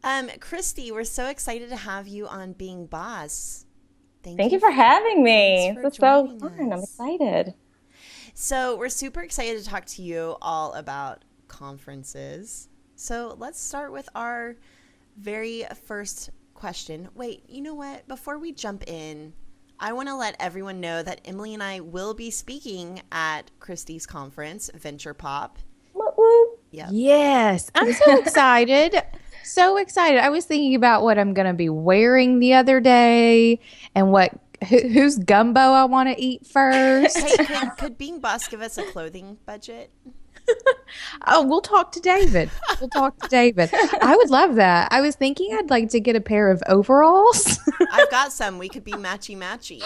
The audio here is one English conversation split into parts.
Kristy, we're so excited to have you on Being Boss. Thank you for having Thanks me. for This is so joining fun. I'm us. excited. So, we're super excited to talk to you all about conferences. So, let's start with our very first question. Wait, you know what? Before we jump in, I want to let everyone know that Emily and I will be speaking at Kristy's conference, VenturePOP. Whoop, whoop. Yep. Yes, I'm so excited. So excited. I was thinking about what I'm going to be wearing the other day and whose gumbo I want to eat Hey, first. could Being Boss give us a clothing budget? Oh, we'll talk to David. We'll talk to David. I would love that. I was thinking I'd like to get a pair of overalls. I've got some. We could be matchy matchy.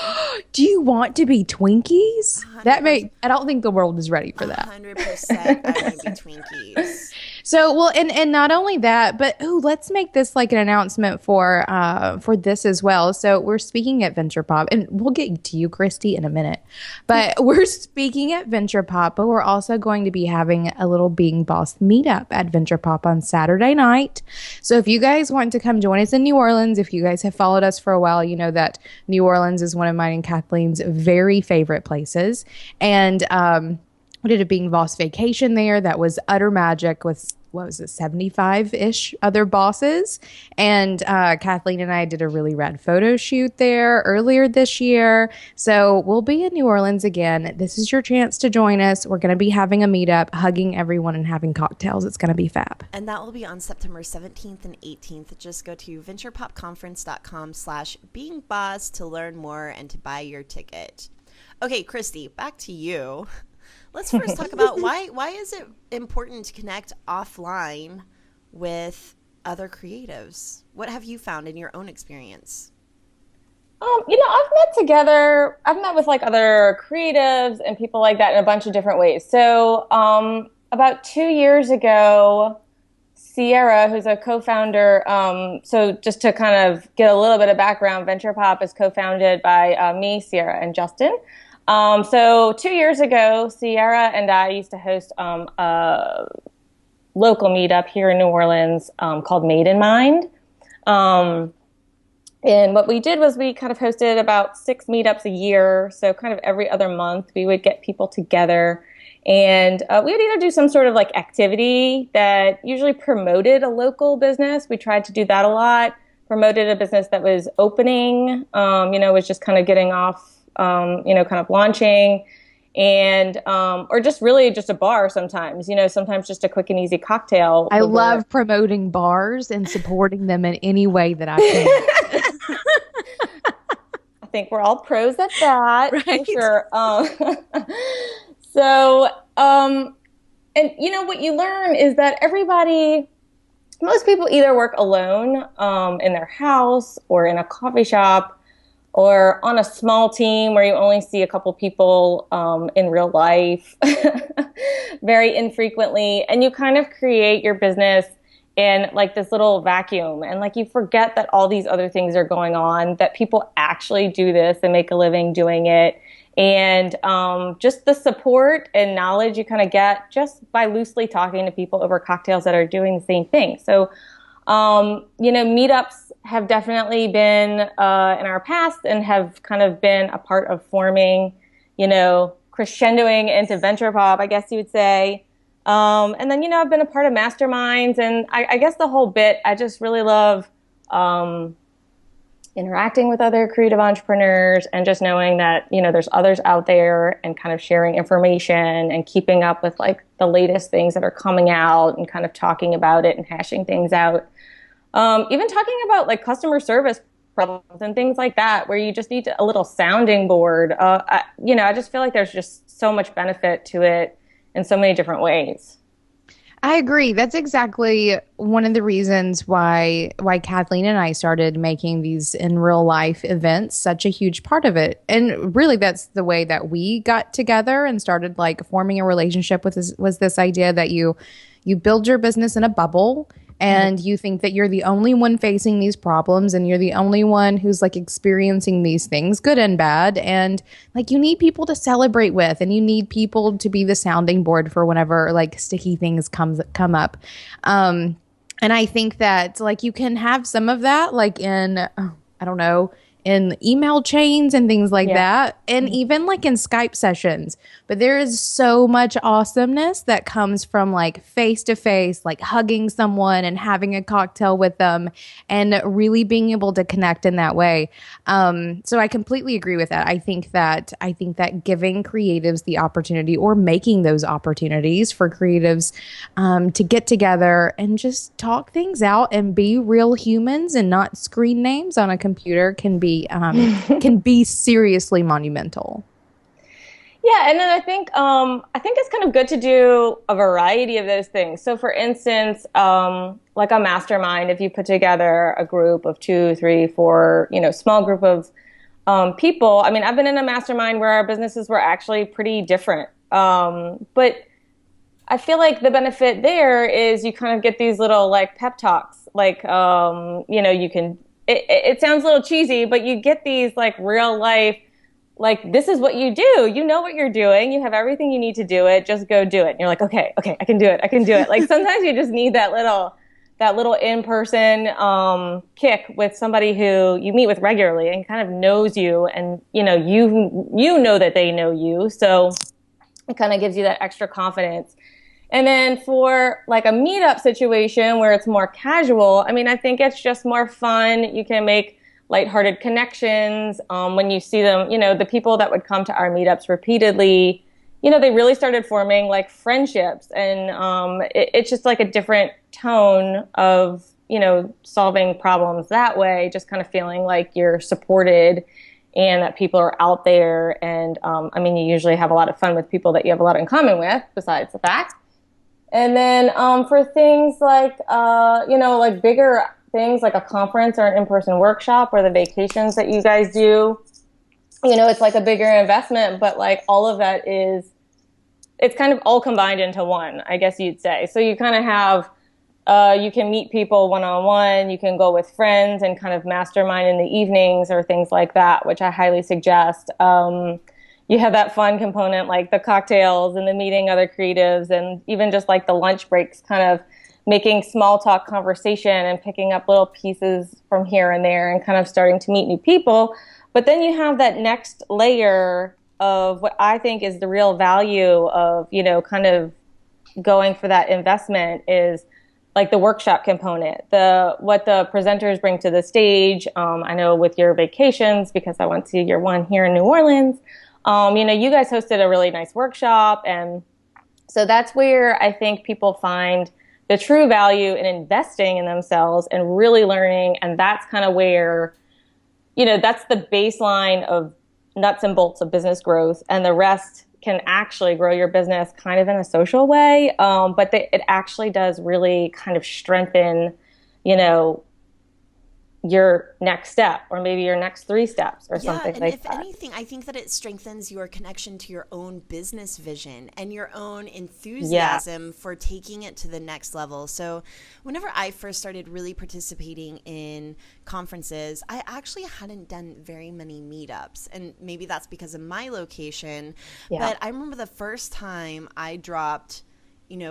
Do you want to be Twinkies? That 100%. may I don't think the world is ready for that. 100% I want to be Twinkies. So, well, and not only that, but let's make this like an announcement for this as well. So we're speaking at VenturePop, and we'll get to you, Kristy, in a minute. But we're speaking at VenturePop, but we're also going to be having a little Being Boss meetup at VenturePop on Saturday night. So if you guys want to come join us in New Orleans, if you guys have followed us for a while, you know that New Orleans is one of mine and Kathleen's very favorite places, and we did a Being Boss vacation there that was utter magic with, what was it, 75-ish other bosses. And Kathleen and I did a really rad photo shoot there earlier this year. So we'll be in New Orleans again. This is your chance to join us. We're going to be having a meetup, hugging everyone and having cocktails. It's going to be fab. And that will be on September 17th and 18th. Just go to venturepopconference.com/beingboss to learn more and to buy your ticket. Okay, Kristy, back to you. Let's first talk about why is it important to connect offline with other creatives? What have you found in your own experience? I've met with like other creatives and people like that in a bunch of different ways. So, about 2 years ago, Sierra, who's a co-founder, so just to kind of get a little bit of background, VenturePop is co-founded by me, Sierra, and Justin. So 2 years ago, Sierra and I used to host a local meetup here in New Orleans called Made in Mind. And what we did was we kind of hosted about 6 meetups a year. So kind of every other month, we would get people together. And we would either do some sort of like activity that usually promoted a local business. We tried to do that a lot. Promoted a business that was opening, was just kind of getting off, kind of launching, and or just really just a bar sometimes. Sometimes just a quick and easy cocktail. I love promoting bars and supporting them in any way that I can. I think we're all pros at that, Right. for sure. So, and what you learn is that most people either work alone in their house or in a coffee shop or on a small team where you only see a couple people in real life very infrequently. And you kind of create your business in like this little vacuum. And like you forget that all these other things are going on, that people actually do this and make a living doing it. And just the support and knowledge you kind of get just by loosely talking to people over cocktails that are doing the same thing. So, meetups have definitely been in our past and have kind of been a part of forming, crescendoing into VenturePop, I guess you would say. And then, I've been a part of masterminds, and I guess the whole bit, I just really love interacting with other creative entrepreneurs and just knowing that, there's others out there and kind of sharing information and keeping up with like the latest things that are coming out and kind of talking about it and hashing things out. Even talking about like customer service problems and things like that, where you just need a little sounding board. I just feel like there's just so much benefit to it in so many different ways. I agree. That's exactly one of the reasons why Kathleen and I started making these in real life events such a huge part of it. And really that's the way that we got together and started like forming a relationship with this idea that you build your business in a bubble and you think that you're the only one facing these problems and you're the only one who's like experiencing these things, good and bad. And like you need people to celebrate with, and you need people to be the sounding board for whenever like sticky things come up. And I think that like you can have some of that like in, I don't know, in email chains and things like Yeah. that. And even like in Skype sessions. But there is so much awesomeness that comes from like face to face, like hugging someone and having a cocktail with them and really being able to connect in that way. So I completely agree with that. I think that giving creatives the opportunity or making those opportunities for creatives to get together and just talk things out and be real humans and not screen names on a computer can be seriously monumental. Yeah, and then I think it's kind of good to do a variety of those things. So, for instance, like a mastermind, if you put together a group of 2, 3, 4, small group of people. I mean, I've been in a mastermind where our businesses were actually pretty different, but I feel like the benefit there is you kind of get these little like pep talks, like you can. It sounds a little cheesy, but you get these like real life. Like, this is what you do. You know what you're doing. You have everything you need to do it. Just go do it. And you're like, okay, I can do it. I can do it. Like, sometimes you just need that little in-person kick with somebody who you meet with regularly and kind of knows you, and you know that they know you. So it kind of gives you that extra confidence. And then for like a meetup situation where it's more casual, I mean, I think it's just more fun. You can make lighthearted connections. When you see them, the people that would come to our meetups repeatedly, they really started forming like friendships, and it's just like a different tone of, solving problems that way, just kind of feeling like you're supported and that people are out there. And I mean, you usually have a lot of fun with people that you have a lot in common with, besides the fact. And then for things like, like bigger things like a conference or an in-person workshop or the vacations that you guys do, it's like a bigger investment, but like all of that it's kind of all combined into one, I guess you'd say. So you kind of have, you can meet people one-on-one, you can go with friends and kind of mastermind in the evenings or things like that, which I highly suggest. You have that fun component like the cocktails and the meeting other creatives, and even just like the lunch breaks, kind of making small talk conversation and picking up little pieces from here and there and kind of starting to meet new people. But then you have that next layer of what I think is the real value of, kind of going for that investment is like the workshop component, what the presenters bring to the stage. I know with your vacations, because I went to your one here in New Orleans, you guys hosted a really nice workshop. And so that's where I think people find the true value in investing in themselves and really learning. And that's kind of where, that's the baseline of nuts and bolts of business growth. And the rest can actually grow your business kind of in a social way. But it actually does really kind of strengthen, your next step, or maybe your next 3 steps or something like that. If anything, I think that it strengthens your connection to your own business vision and your own enthusiasm for taking it to the next level. So whenever I first started really participating in conferences, I actually hadn't done very many meetups, and maybe that's because of my location. But I remember the first time I dropped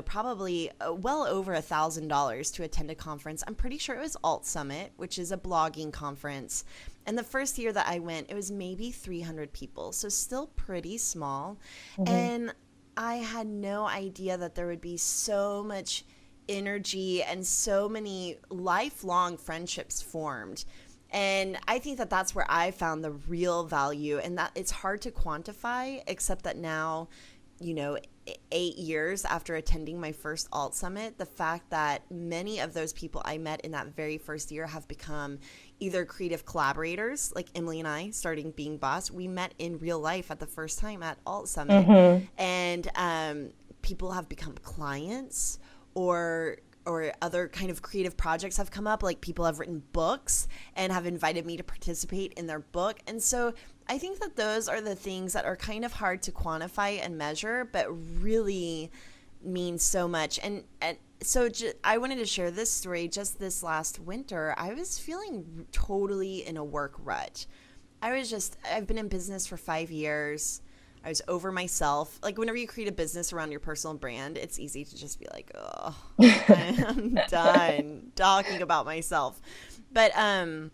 probably well over $1,000 to attend a conference. I'm pretty sure it was Alt Summit, which is a blogging conference. And the first year that I went, it was maybe 300 people. So still pretty small. Mm-hmm. And I had no idea that there would be so much energy and so many lifelong friendships formed. And I think that that's where I found the real value, and that it's hard to quantify, except that now, 8 years after attending my first Alt Summit, the fact that many of those people I met in that very first year have become either creative collaborators, like Emily and I starting Being Boss. We met in real life at the first time at Alt Summit. Mm-hmm. And people have become clients, or other kind of creative projects have come up, like people have written books and have invited me to participate in their book. And so I think that those are the things that are kind of hard to quantify and measure, but really mean so much. And so I wanted to share this story. Just this last winter, I was feeling totally in a work rut. I've been in business for 5 years. I was over myself. Like whenever you create a business around your personal brand, it's easy to just be like, oh, I'm done talking about myself. But I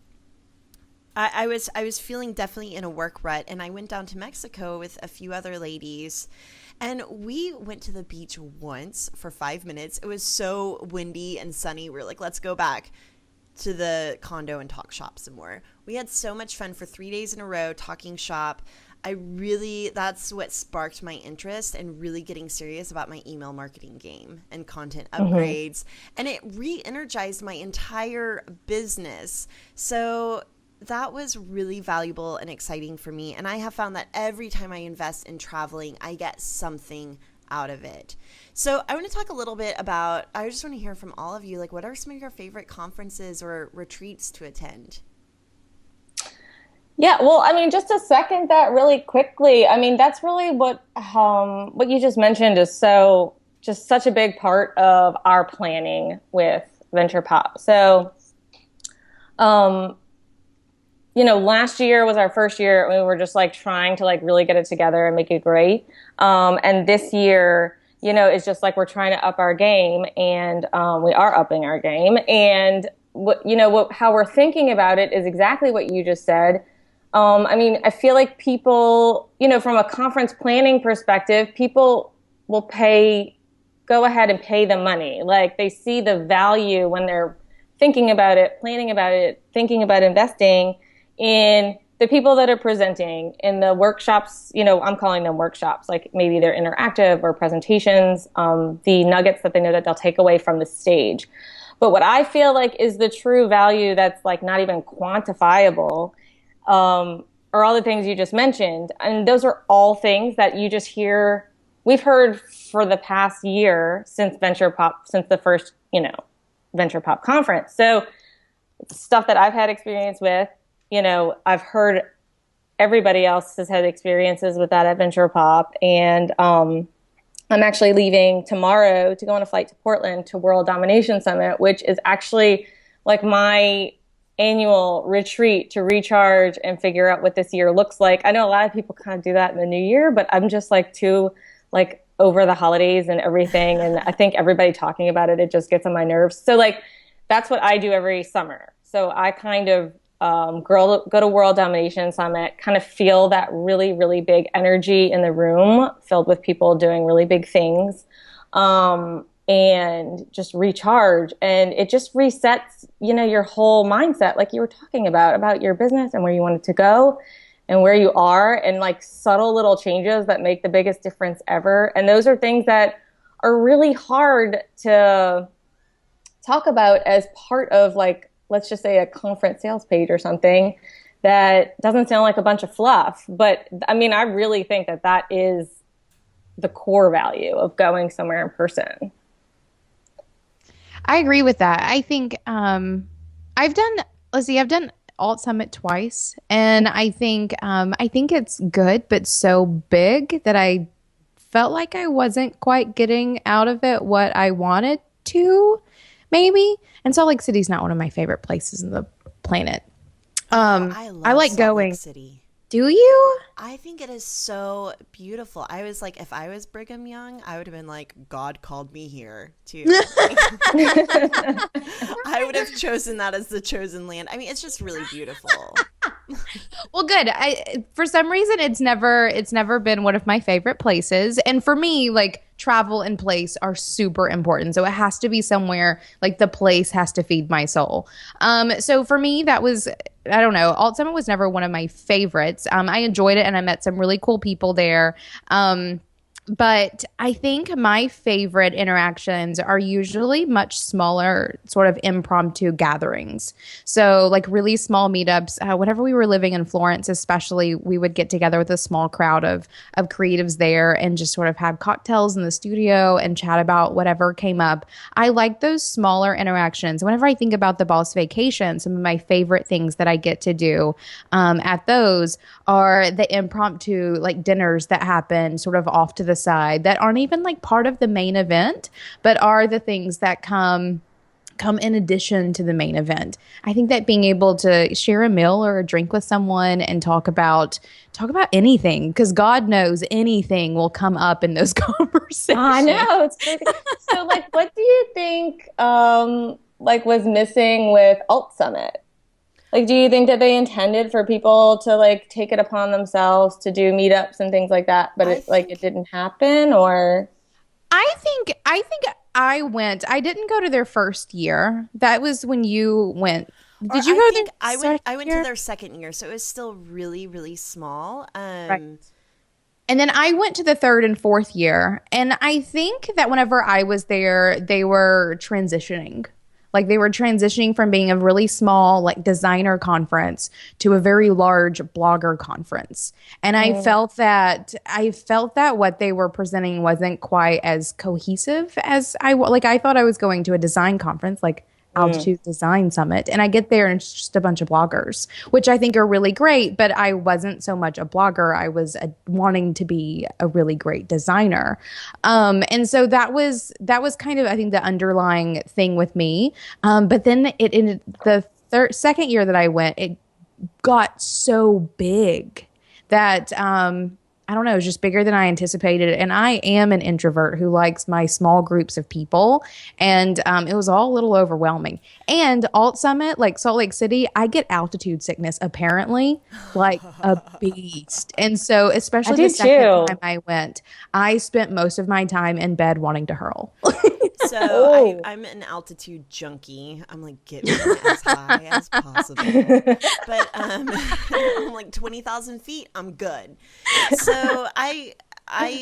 was feeling definitely in a work rut, and I went down to Mexico with a few other ladies, and we went to the beach once for 5 minutes. It was so windy and sunny. We were like, let's go back to the condo and talk shop some more. We had so much fun for 3 days in a row talking shop. That's what sparked my interest in really getting serious about my email marketing game and content upgrades. And it re-energized my entire business. So that was really valuable and exciting for me. And I have found that every time I invest in traveling, I get something out of it. So I want to talk a little bit about, I just want to hear from all of you, like what are some of your favorite conferences or retreats to attend? Yeah, well, I mean, just to second that really quickly, I mean, that's really what you just mentioned is just such a big part of our planning with VenturePOP. So, last year was our first year. We were just like trying to like really get it together and make it great. And this year, it's just like we're trying to up our game, and we are upping our game. And how we're thinking about it is exactly what you just said. I mean, I feel like people, from a conference planning perspective, people will go ahead and pay the money. Like they see the value when they're thinking about it, planning about it, thinking about investing in the people that are presenting in the workshops. I'm calling them workshops, like maybe they're interactive or presentations, the nuggets that they know that they'll take away from the stage. But what I feel like is the true value that's like not even quantifiable are all the things you just mentioned. And those are all things that you just hear, we've heard for the past year since the first, VenturePOP conference. So stuff that I've had experience with, I've heard everybody else has had experiences with that at VenturePOP. And I'm actually leaving tomorrow to go on a flight to Portland to World Domination Summit, which is actually like my annual retreat to recharge and figure out what this year looks like. I know a lot of people kind of do that in the new year, but I'm just like too like over the holidays and everything. And I think everybody talking about it just gets on my nerves. So like, that's what I do every summer. So I kind of go to World Domination Summit, kind of feel that really, really big energy in the room filled with people doing really big things. And just recharge, and it just resets, your whole mindset, like you were talking about your business and where you want it to go and where you are, and like subtle little changes that make the biggest difference ever. And those are things that are really hard to talk about as part of like, let's just say a conference sales page or something that doesn't sound like a bunch of fluff. But I mean, I really think that is the core value of going somewhere in person. I agree with that. I think I've done Alt Summit twice, and I think it's good, but so big that I felt like I wasn't quite getting out of it what I wanted to, maybe. And Salt Lake City's not one of my favorite places in the planet. I like going. Salt Lake City. Do you? I think it is so beautiful. I was like, if I was Brigham Young, I would have been like, God called me here too. I would have chosen that as the chosen land. I mean, it's just really beautiful. Well, good. For some reason, it's never been one of my favorite places. And for me, like travel and place are super important. So it has to be somewhere like the place has to feed my soul. So for me, that was, I don't know, Alt Summit was never one of my favorites. I enjoyed it and I met some really cool people there. But I think my favorite interactions are usually much smaller, sort of impromptu gatherings. So like really small meetups. Whenever we were living in Florence, especially, we would get together with a small crowd of creatives there and just sort of have cocktails in the studio and chat about whatever came up. I like those smaller interactions. Whenever I think about the Boss Vacation, some of my favorite things that I get to do at those are the impromptu like dinners that happen sort of off to the side that aren't even like part of the main event, but are the things that come come in addition to the main event. I think that being able to share a meal or a drink with someone and talk about anything, because God knows anything will come up in those conversations. I know, it's crazy. So, like, what do you think, like, was missing with Alt Summit? Like, do you think that they intended for people to like take it upon themselves to do meetups and things like that, but it didn't happen? Or I think I went. I didn't go to their first year. That was when you went. Did you go there? I went to their second year, so it was still really, really small. Right. And then I went to the third and fourth year, and I think that whenever I was there, they were transitioning. Like they were transitioning from being a really small like designer conference to a very large blogger conference. And I felt that what they were presenting wasn't quite as cohesive as I thought I was going to a design conference like Altitude Design Summit, and I get there and it's just a bunch of bloggers, which I think are really great, but I wasn't so much a blogger. I was wanting to be a really great designer. And so that was kind of, I think, the underlying thing with me. But then in the second year that I went, it got so big that I don't know, it was just bigger than I anticipated. And I am an introvert who likes my small groups of people. And it was all a little overwhelming. And Alt Summit, like Salt Lake City, I get altitude sickness, apparently, like a beast. And so, especially the second time I went, I spent most of my time in bed wanting to hurl. So I'm an altitude junkie. I'm like, get me as high as possible. But I'm like 20,000 feet. I'm good. So I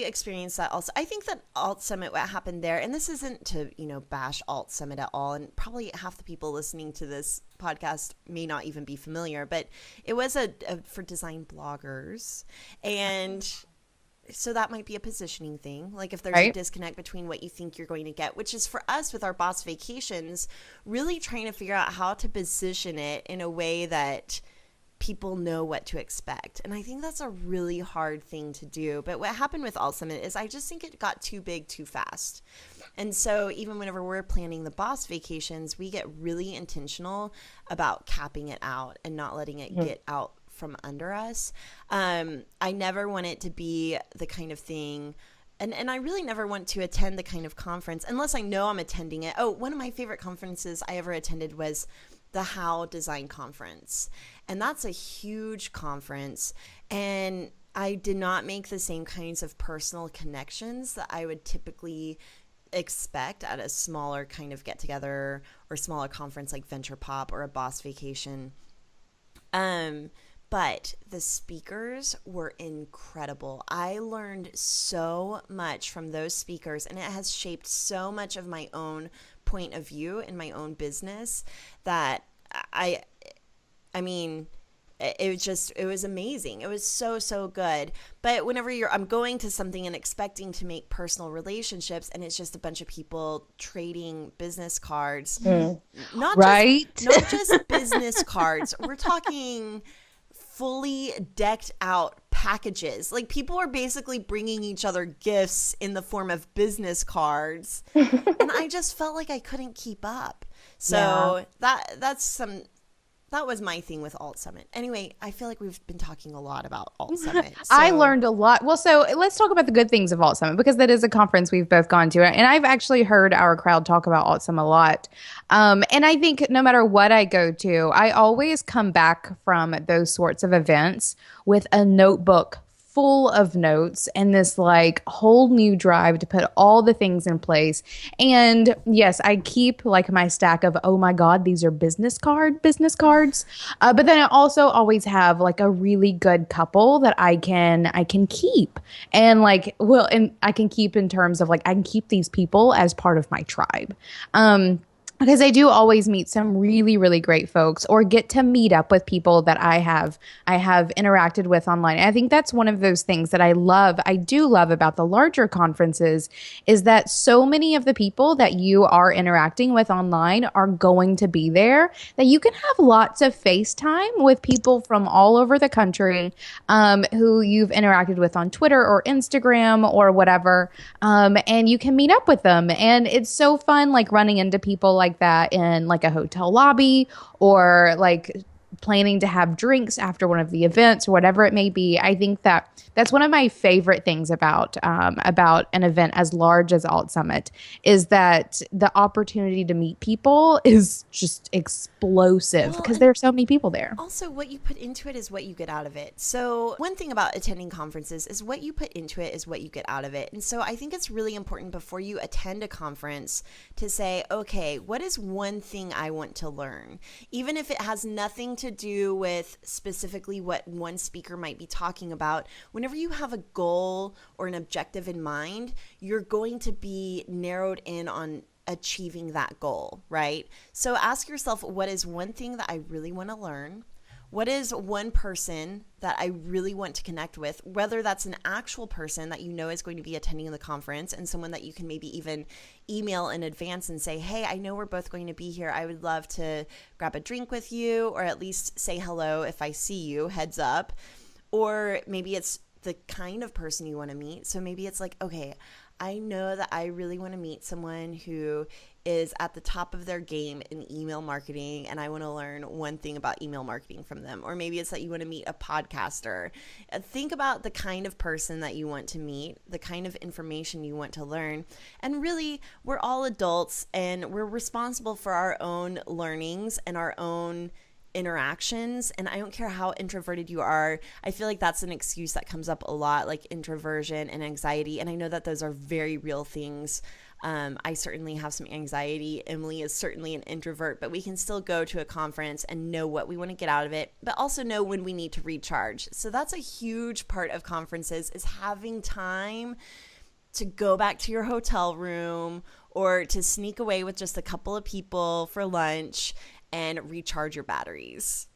experienced that also. I think that Alt Summit, what happened there, and this isn't to, bash Alt Summit at all, and probably half the people listening to this podcast may not even be familiar, but it was for design bloggers. And so that might be a positioning thing. Like if there's a disconnect between what you think you're going to get, which is for us with our Boss Vacations, really trying to figure out how to position it in a way that people know what to expect. And I think that's a really hard thing to do. But what happened with Alt Summit is I just think it got too big too fast. And so even whenever we're planning the Boss Vacations, we get really intentional about capping it out and not letting it get out from under us. I never want it to be the kind of thing, and I really never want to attend the kind of conference unless I know I'm attending it. Oh, one of my favorite conferences I ever attended was the How Design Conference, and that's a huge conference, and I did not make the same kinds of personal connections that I would typically expect at a smaller kind of get together or smaller conference like VenturePOP or a Boss Vacation. But the speakers were incredible. I learned so much from those speakers, and it has shaped so much of my own point of view in my own business that I mean, it was amazing. It was so good. But whenever I'm going to something and expecting to make personal relationships, and it's just a bunch of people trading business cards, not just business cards. We're talking fully decked out packages. Like people are basically bringing each other gifts in the form of business cards. And I just felt like I couldn't keep up. So that was my thing with Alt Summit. Anyway, I feel like we've been talking a lot about Alt Summit. So. I learned a lot. Well, so let's talk about the good things of Alt Summit, because that is a conference we've both gone to. And I've actually heard our crowd talk about Alt Summit a lot. And I think no matter what I go to, I always come back from those sorts of events with a notebook full of notes and this like whole new drive to put all the things in place. And yes, I keep like my stack of, oh my God, these are business cards. But then I also always have like a really good couple that I can keep. And like, well, and I can keep in terms of like, I can keep these people as part of my tribe. Because I do always meet some really, really great folks or get to meet up with people that I have interacted with online. And I think that's one of those things that I do love about the larger conferences is that so many of the people that you are interacting with online are going to be there, that you can have lots of FaceTime with people from all over the country who you've interacted with on Twitter or Instagram or whatever. And you can meet up with them. And it's so fun like running into people like like that in like a hotel lobby, or like planning to have drinks after one of the events or whatever it may be. I think that that's one of my favorite things about an event as large as Alt Summit, is that the opportunity to meet people is just explosive because there are so many people there. Also, what you put into it is what you get out of it. So one thing about attending conferences is what you put into it is what you get out of it. And so I think it's really important before you attend a conference to say, okay, what is one thing I want to learn? Even if it has nothing to do with specifically what one speaker might be talking about, whenever you have a goal or an objective in mind, you're going to be narrowed in on achieving that goal, right? So ask yourself, what is one thing that I really want to learn? What is one person that I really want to connect with, whether that's an actual person that you know is going to be attending the conference and someone that you can maybe even email in advance and say, hey, I know we're both going to be here. I would love to grab a drink with you, or at least say hello if I see you, heads up. Or maybe it's the kind of person you want to meet. So maybe it's like, okay, I know that I really want to meet someone who is at the top of their game in email marketing, and I want to learn one thing about email marketing from them. Or maybe it's that you want to meet a podcaster. Think about the kind of person that you want to meet, the kind of information you want to learn. And really, we're all adults, and we're responsible for our own learnings and our own interactions. And I don't care how introverted you are. I feel like that's an excuse that comes up a lot, like introversion and anxiety. And I know that those are very real things. I certainly have some anxiety. Emily is certainly an introvert, but we can still go to a conference and know what we want to get out of it, but also know when we need to recharge. So that's a huge part of conferences, is having time to go back to your hotel room or to sneak away with just a couple of people for lunch and recharge your batteries.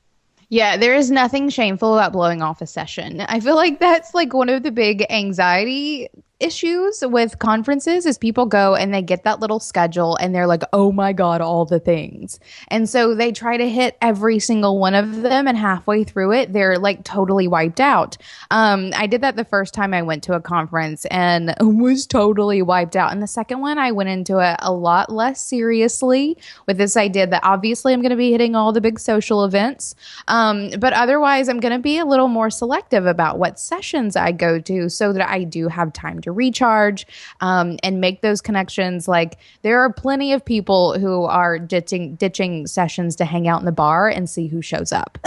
Yeah, there is nothing shameful about blowing off a session. I feel like that's like one of the big anxiety issues with conferences, is people go and they get that little schedule and they're like, oh my God, all the things. And so they try to hit every single one of them, and halfway through it, they're like totally wiped out. I did that the first time I went to a conference and was totally wiped out. And the second one, I went into it a lot less seriously with this idea that obviously I'm going to be hitting all the big social events. But otherwise, I'm going to be a little more selective about what sessions I go to so that I do have time to recharge and make those connections. Like, there are plenty of people who are ditching sessions to hang out in the bar and see who shows up.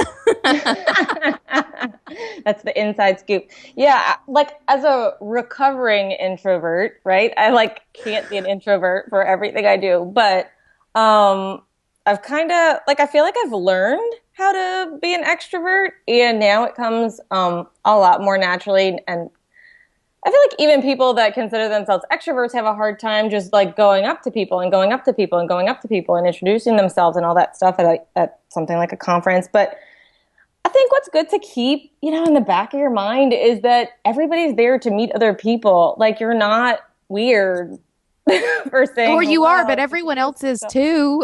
That's the inside scoop. Yeah, like as a recovering introvert, right? I like can't be an introvert for everything I do, but I've kind of like, I feel like I've learned how to be an extrovert, and now it comes a lot more naturally. And I feel like even people that consider themselves extroverts have a hard time just like going up to people and going up to people and going up to people and introducing themselves and all that stuff at something like a conference. But I think what's good to keep, in the back of your mind is that everybody's there to meet other people. Like, you're not weird for saying, or you are, but everyone else is too.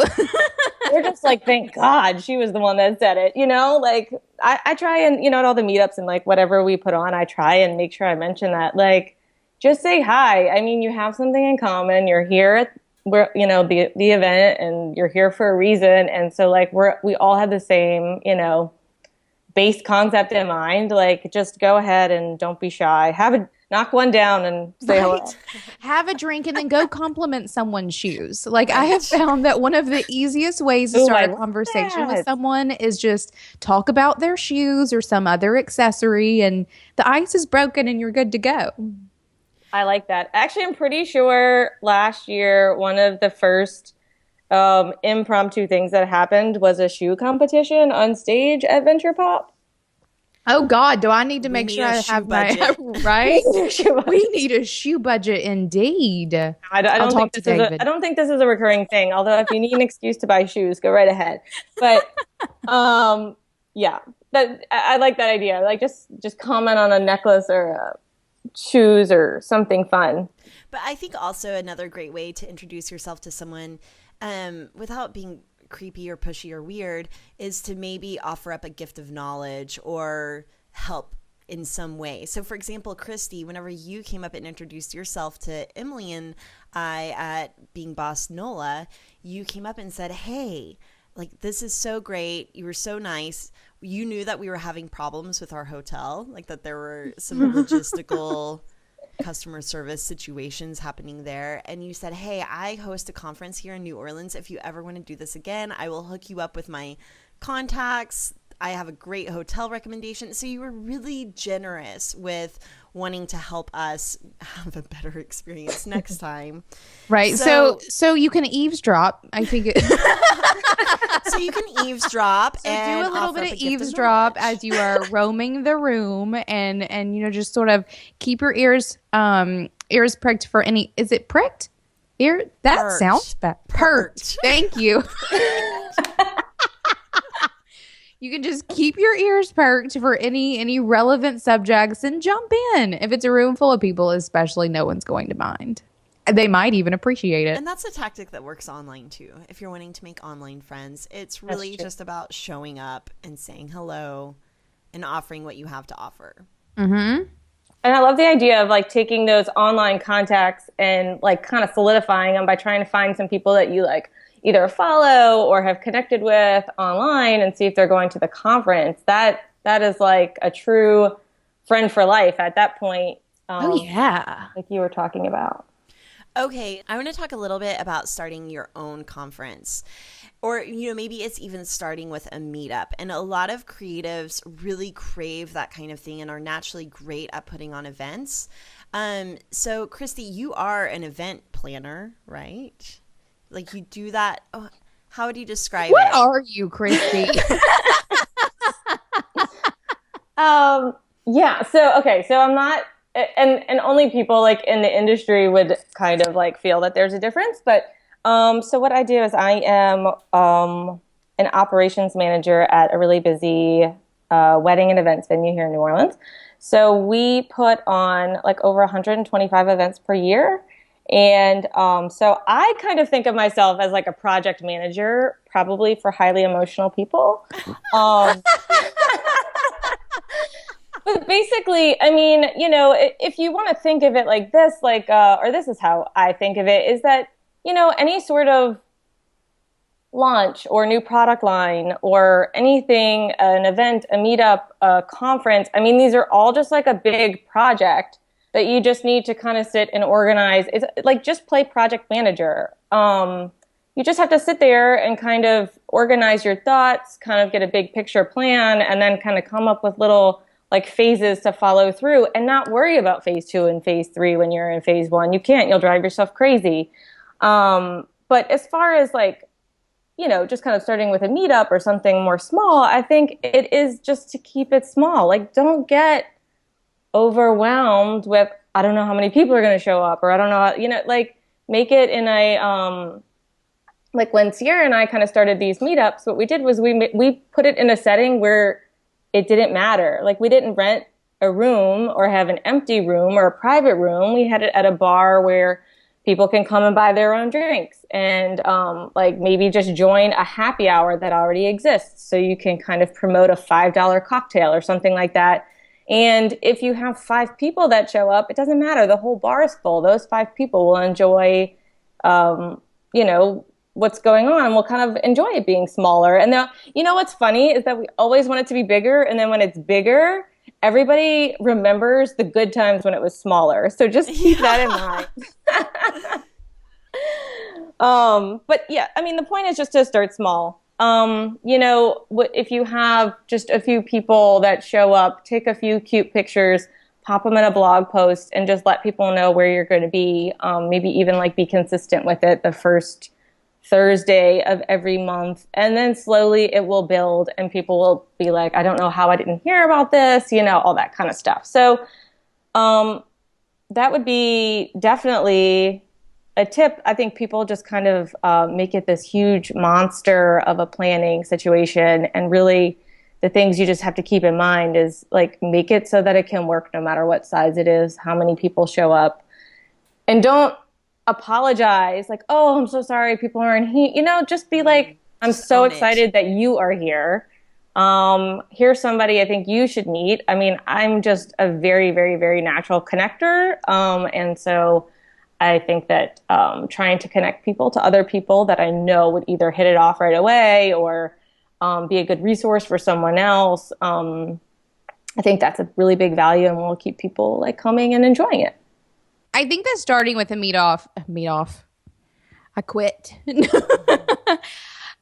We're just like, thank God she was the one that said it, like I try and, at all the meetups and like whatever we put on, I try and make sure I mention that, like, just say hi. I mean, you have something in common. You're here at the event, and you're here for a reason. And so like, we all have the same, base concept in mind. Like, just go ahead and don't be shy. Knock one down and say hello. Have a drink and then go compliment someone's shoes. Like, I have found that one of the easiest ways to start a conversation with someone is just talk about their shoes or some other accessory, and the ice is broken and you're good to go. I like that. Actually, I'm pretty sure last year, one of the first impromptu things that happened was a shoe competition on stage at VenturePOP. Oh God, do I need to make sure I have my right? We need a shoe budget indeed. I don't think this is a recurring thing. Although if you need an excuse to buy shoes, go right ahead. But yeah, I like that idea. Like, just comment on a necklace or shoes or something fun. But I think also another great way to introduce yourself to someone without being creepy or pushy or weird is to maybe offer up a gift of knowledge or help in some way. So for example, Kristy, whenever you came up and introduced yourself to Emily and at Being Boss NOLA, you came up and said, hey, like, this is so great. You were so nice. You knew that we were having problems with our hotel, like that there were some logistical customer service situations happening there. And you said, hey, I host a conference here in New Orleans. If you ever want to do this again, I will hook you up with my contacts. I have a great hotel recommendation. So you were really generous with wanting to help us have a better experience next time. Right. So you can eavesdrop. I think so you can eavesdrop and do a little bit of gift eavesdrop knowledge. as you are roaming the room, and you know, just sort of keep your ears pricked for any. Is it pricked? Ear that Perked. sounds bad. Perked. Thank you. You can just keep your ears perked for any relevant subjects and jump in. If it's a room full of people, especially, no one's going to mind. They might even appreciate it. And that's a tactic that works online too. If you're wanting to make online friends, it's really just about showing up and saying hello and offering what you have to offer. Mm-hmm. And I love the idea of like taking those online contacts and like kind of solidifying them by trying to find some people that you like either follow or have connected with online and see if they're going to the conference. That is like a true friend for life at that point. Oh yeah. Like you were talking about. Okay, I want to talk a little bit about starting your own conference. Or, you know, maybe it's even starting with a meetup. And a lot of creatives really crave that kind of thing and are naturally great at putting on events. So, Kristy, you are an event planner, right? Like you do that. Oh, how would you describe it? What are you, Kristy? Yeah. So I'm not, and only people like in the industry would kind of like feel that there's a difference. But so what I do is I am an operations manager at a really busy wedding and events venue here in New Orleans. So we put on like over 125 events per year. And so I kind of think of myself as like a project manager, probably for highly emotional people. But basically, I mean, you know, if you want to think of it like this, like, or this is how I think of it, is that, you know, any sort of launch or new product line or anything, an event, a meetup, a conference, I mean, these are all just like a big project that you just need to kind of sit and organize. It's like just play project manager. You just have to sit there and kind of organize your thoughts, kind of get a big picture plan, and then kind of come up with little like phases to follow through and not worry about phase 2 and phase 3 when you're in phase 1. You can't, you'll drive yourself crazy. But as far as like, you know, just kind of starting with a meetup or something more small, I think it is just to keep it small. Like don't get overwhelmed with, I don't know how many people are going to show up, or I don't know how, you know, like make it in a, like when Sierra and I kind of started these meetups, what we did was we put it in a setting where it didn't matter. Like we didn't rent a room or have an empty room or a private room. We had it at a bar where people can come and buy their own drinks and like maybe just join a happy hour that already exists. So you can kind of promote a $5 cocktail or something like that. And if you have 5 people that show up, it doesn't matter. The whole bar is full. Those 5 people will enjoy, you know, what's going on. We'll kind of enjoy it being smaller. And now, you know, what's funny is that we always want it to be bigger. And then when it's bigger, everybody remembers the good times when it was smaller. So just keep that in mind. But yeah, I mean, the point is just to start small. You know, if you have just a few people that show up, take a few cute pictures, pop them in a blog post, and just let people know where you're going to be. Maybe even like be consistent with it the first Thursday of every month. And then slowly it will build and people will be like, I don't know how I didn't hear about this, you know, all that kind of stuff. So that would be definitely a tip. I think people just kind of make it this huge monster of a planning situation, and really the things you just have to keep in mind is like make it so that it can work no matter what size it is, how many people show up, and don't apologize like, oh, I'm so sorry people aren't here. You know, just be like, I'm so excited that you are here. Here's somebody I think you should meet. I mean, I'm just a very, very, very natural connector. And so I think that trying to connect people to other people that I know would either hit it off right away or be a good resource for someone else. I think that's a really big value and will keep people like coming and enjoying it. I think that starting with a meet off, I quit.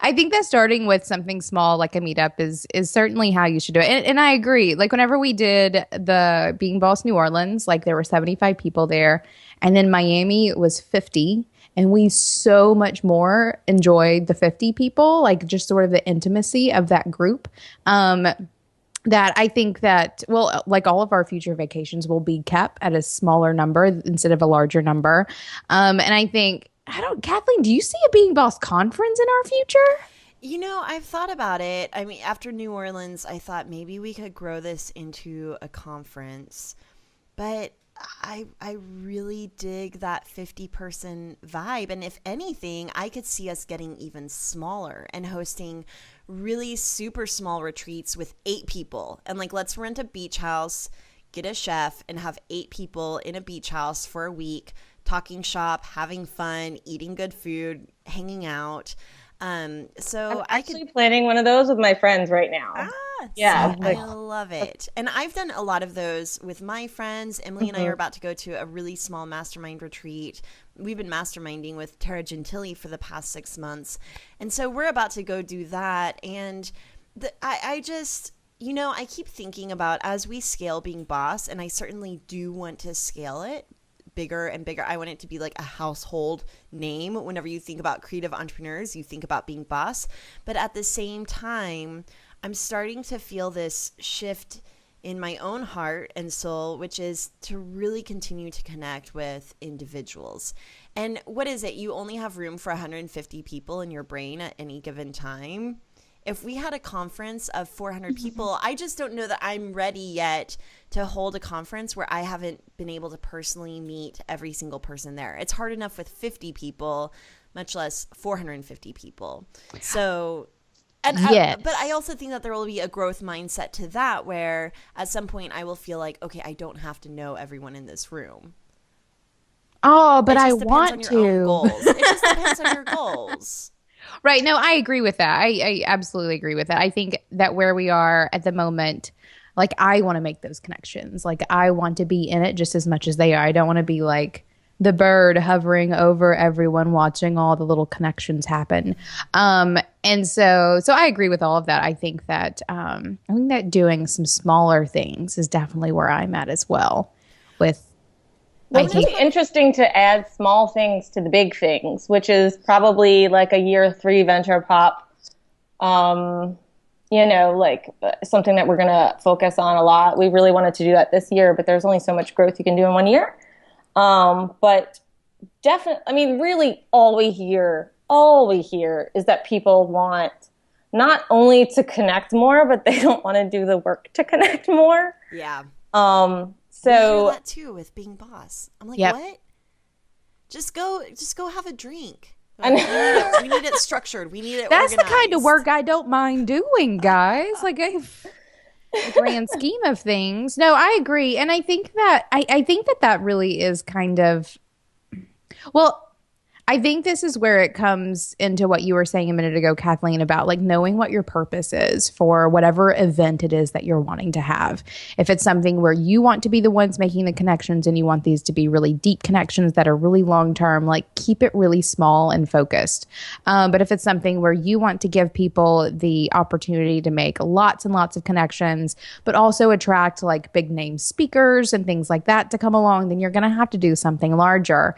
I think that starting with something small like a meetup is certainly how you should do it. And I agree. Like whenever we did the Being Boss New Orleans, like there were 75 people there. And then Miami was 50. And we so much more enjoyed the 50 people, like just sort of the intimacy of that group. That I think that, well, like all of our future vacations will be kept at a smaller number instead of a larger number. And I think, Kathleen, do you see a Being Boss conference in our future? You know, I've thought about it. I mean, after New Orleans, I thought maybe we could grow this into a conference. But I really dig that 50-person vibe. And if anything, I could see us getting even smaller and hosting really super small retreats with 8 people. And like, let's rent a beach house, get a chef, and have 8 people in a beach house for a week, talking shop, having fun, eating good food, hanging out. So I'm actually planning one of those with my friends right now. Yeah, I love it. And I've done a lot of those with my friends. Emily and I are about to go to a really small mastermind retreat. We've been masterminding with Tara Gentili for the past 6 months. And so we're about to go do that. And I just, you know, I keep thinking about as we scale Being Boss, and I certainly do want to scale it bigger and bigger. I want it to be like a household name. Whenever you think about creative entrepreneurs, you think about Being Boss. But at the same time, I'm starting to feel this shift in my own heart and soul, which is to really continue to connect with individuals. And what is it? You only have room for 150 people in your brain at any given time. If we had a conference of 400 people, I just don't know that I'm ready yet to hold a conference where I haven't been able to personally meet every single person there. It's hard enough with 50 people, much less 450 people. So, but I also think that there will be a growth mindset to that where at some point I will feel like, okay, I don't have to know everyone in this room. Oh, but I want to. It just depends on your goals. Right. No, I agree with that. I absolutely agree with that. I think that where we are at the moment, like I want to make those connections. Like I want to be in it just as much as they are. I don't want to be like the bird hovering over everyone, watching all the little connections happen. And so I agree with all of that. I think that doing some smaller things is definitely where I'm at as well. It would be interesting to add small things to the big things, which is probably like a year 3 VenturePOP, like something that we're going to focus on a lot. We really wanted to do that this year, but there's only so much growth you can do in 1 year. But definitely, I mean, really all we hear is that people want not only to connect more, but they don't want to do the work to connect more. Yeah. So I hear that too with Being Boss. I'm like, yep. What? Just go have a drink. We need it structured. We need it That's organized. the kind of work I don't mind doing, guys. Like the grand scheme of things. No, I agree. And I think that I think that really is kind of, well, I think this is where it comes into what you were saying a minute ago, Kathleen, about like knowing what your purpose is for whatever event it is that you're wanting to have. If it's something where you want to be the ones making the connections and you want these to be really deep connections that are really long term, like keep it really small and focused. But if it's something where you want to give people the opportunity to make lots and lots of connections, but also attract like big name speakers and things like that to come along, then you're going to have to do something larger.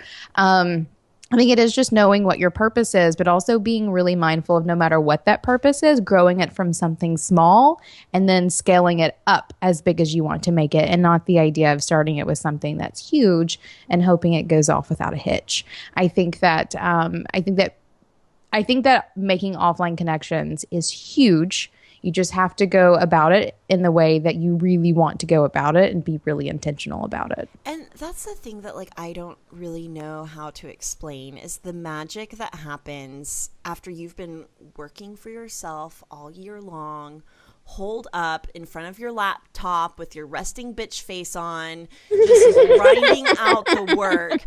I think it is just knowing what your purpose is, but also being really mindful of no matter what that purpose is, growing it from something small and then scaling it up as big as you want to make it, and not the idea of starting it with something that's huge and hoping it goes off without a hitch. I think that making offline connections is huge. You just have to go about it in the way that you really want to go about it and be really intentional about it. And that's the thing that like I don't really know how to explain is the magic that happens after you've been working for yourself all year long, holed up in front of your laptop with your resting bitch face on, just grinding out the work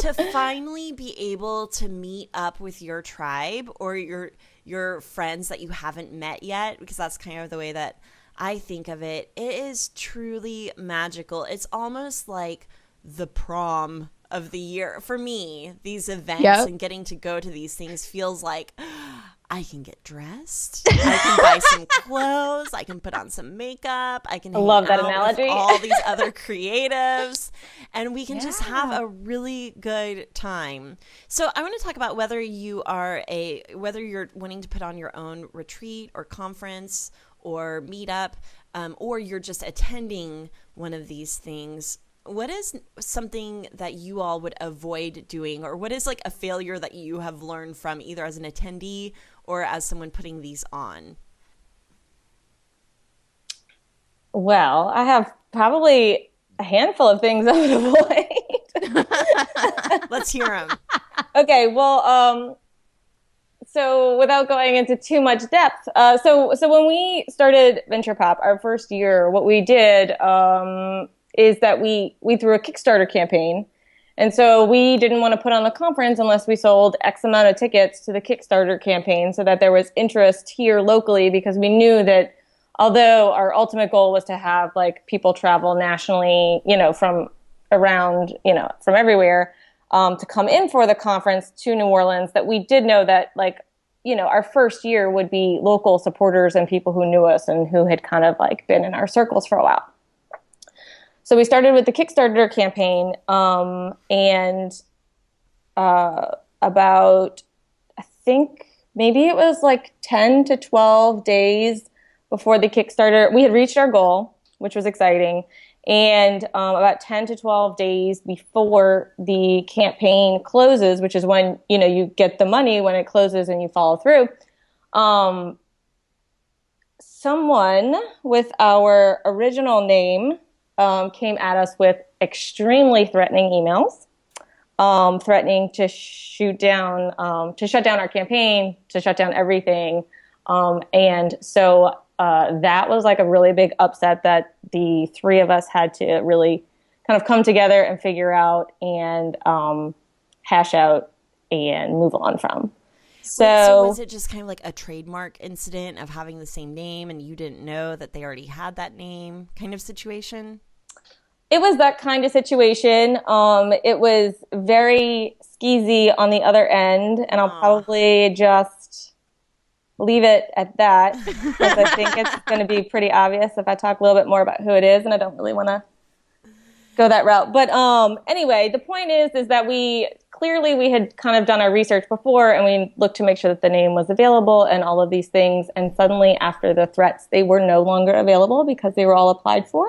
to finally be able to meet up with your tribe or your friends that you haven't met yet, because that's kind of the way that I think of it. It is truly magical. It's almost like the prom of the year for me. These events and getting to go to these things feels like I can get dressed, I can buy some clothes, I can put on some makeup, I can hang out with all these other creatives, and we can just have a really good time. So I want to talk about whether you're wanting to put on your own retreat or conference or meetup, or you're just attending one of these things. What is something that you all would avoid doing, or what is like a failure that you have learned from either as an attendee or as someone putting these on? Well, I have probably a handful of things I would avoid. Let's hear them. Okay, well, so without going into too much depth, so when we started VenturePOP, our first year, what we did is that we threw a Kickstarter campaign. And so we didn't want to put on the conference unless we sold X amount of tickets to the Kickstarter campaign so that there was interest here locally, because we knew that although our ultimate goal was to have like people travel nationally, from around, from everywhere, to come in for the conference to New Orleans, that we did know that our first year would be local supporters and people who knew us and who had kind of like been in our circles for a while. So we started with the Kickstarter campaign, and about, I think maybe it was like 10 to 12 days before the Kickstarter, we had reached our goal, which was exciting. And about 10 to 12 days before the campaign closes, which is when, you get the money when it closes and you follow through, someone with our original name came at us with extremely threatening emails, threatening to shut down our campaign, to shut down everything. And so that was like a really big upset that the three of us had to really kind of come together and figure out and hash out and move on from. So was it just kind of like a trademark incident of having the same name and you didn't know that they already had that name kind of situation? It was that kind of situation. It was very skeezy on the other end, and I'll probably just leave it at that, because I think it's going to be pretty obvious if I talk a little bit more about who it is, and I don't really want to go that route. But anyway, the point is that we had kind of done our research before, and we looked to make sure that the name was available and all of these things, and suddenly after the threats, they were no longer available because they were all applied for.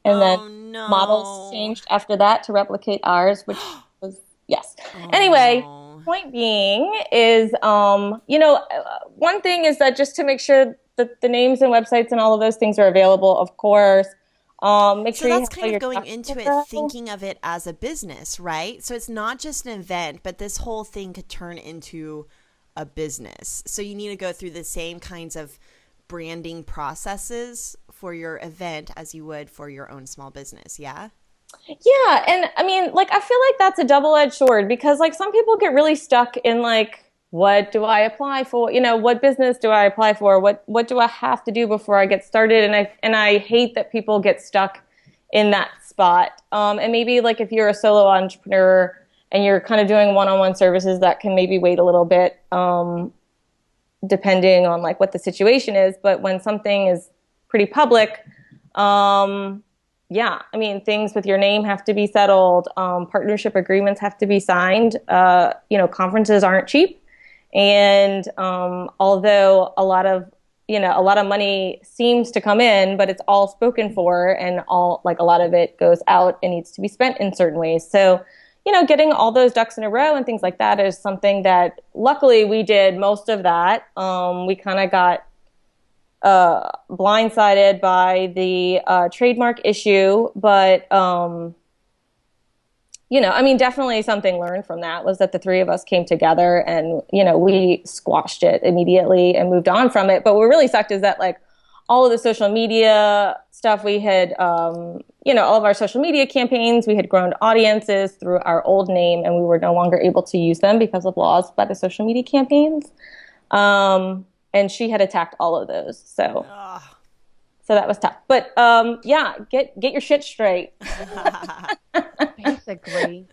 And then models changed after that to replicate ours, which was, yes. Anyway, point being is, one thing is that just to make sure that the names and websites and all of those things are available, of course. Make sure that's kind of going into it, thinking of it as a business, right? So it's not just an event, but this whole thing could turn into a business. So you need to go through the same kinds of branding processes for your event as you would for your own small business. Yeah. Yeah. And I mean, I feel like that's a double-edged sword, because some people get really stuck in what do I apply for? What business do I apply for? What do I have to do before I get started? And I hate that people get stuck in that spot. And maybe if you're a solo entrepreneur and you're kind of doing one-on-one services, that can maybe wait a little bit, depending on what the situation is. But when something is pretty public, things with your name have to be settled. Partnership agreements have to be signed. Conferences aren't cheap. And although a lot of money seems to come in, but it's all spoken for, and a lot of it goes out and needs to be spent in certain ways. So, getting all those ducks in a row and things like that is something that luckily we did most of that. We kind of got blindsided by the trademark issue, but definitely something learned from that was that the three of us came together and we squashed it immediately and moved on from it. But what really sucked is that all of the social media stuff. We had, all of our social media campaigns, we had grown audiences through our old name, and we were no longer able to use them because of laws by the social media campaigns. And she had attacked all of those. So that was tough. But get your shit straight. Basically.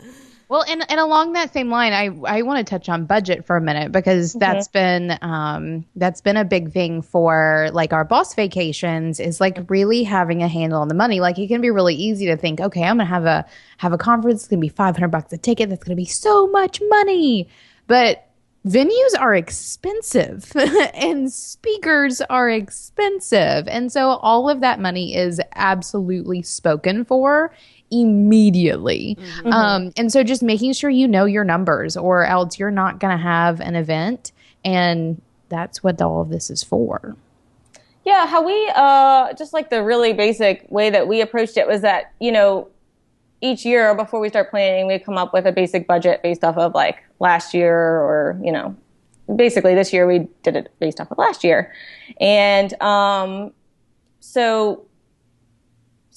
Well, and along that same line, I want to touch on budget for a minute, because that's been a big thing for like our boss vacations, is like really having a handle on the money. Like, it can be really easy to think, okay, I'm gonna have a conference. It's gonna be $500 a ticket. That's gonna be so much money. But venues are expensive and speakers are expensive. And so all of that money is absolutely spoken for immediately. And so just making sure you know your numbers, or else you're not going to have an event. And that's what all of this is for. Yeah, how we, just like the really basic way that we approached it was that, each year before we start planning, we come up with a basic budget based off of like last year, or, basically this year we did it based off of last year. And so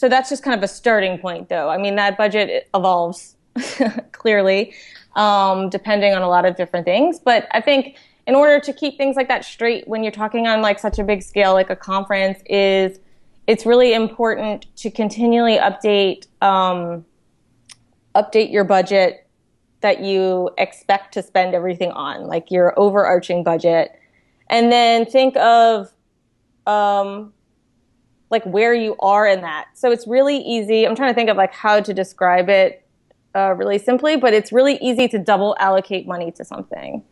that's just kind of a starting point, though. I mean, that budget evolves clearly, depending on a lot of different things. But I think in order to keep things like that straight when you're talking on like such a big scale, like a conference, it's really important to continually update your budget that you expect to spend everything on, like your overarching budget. And then think of like where you are in that. So it's really easy. I'm trying to think of like how to describe it really simply, but it's really easy to double allocate money to something.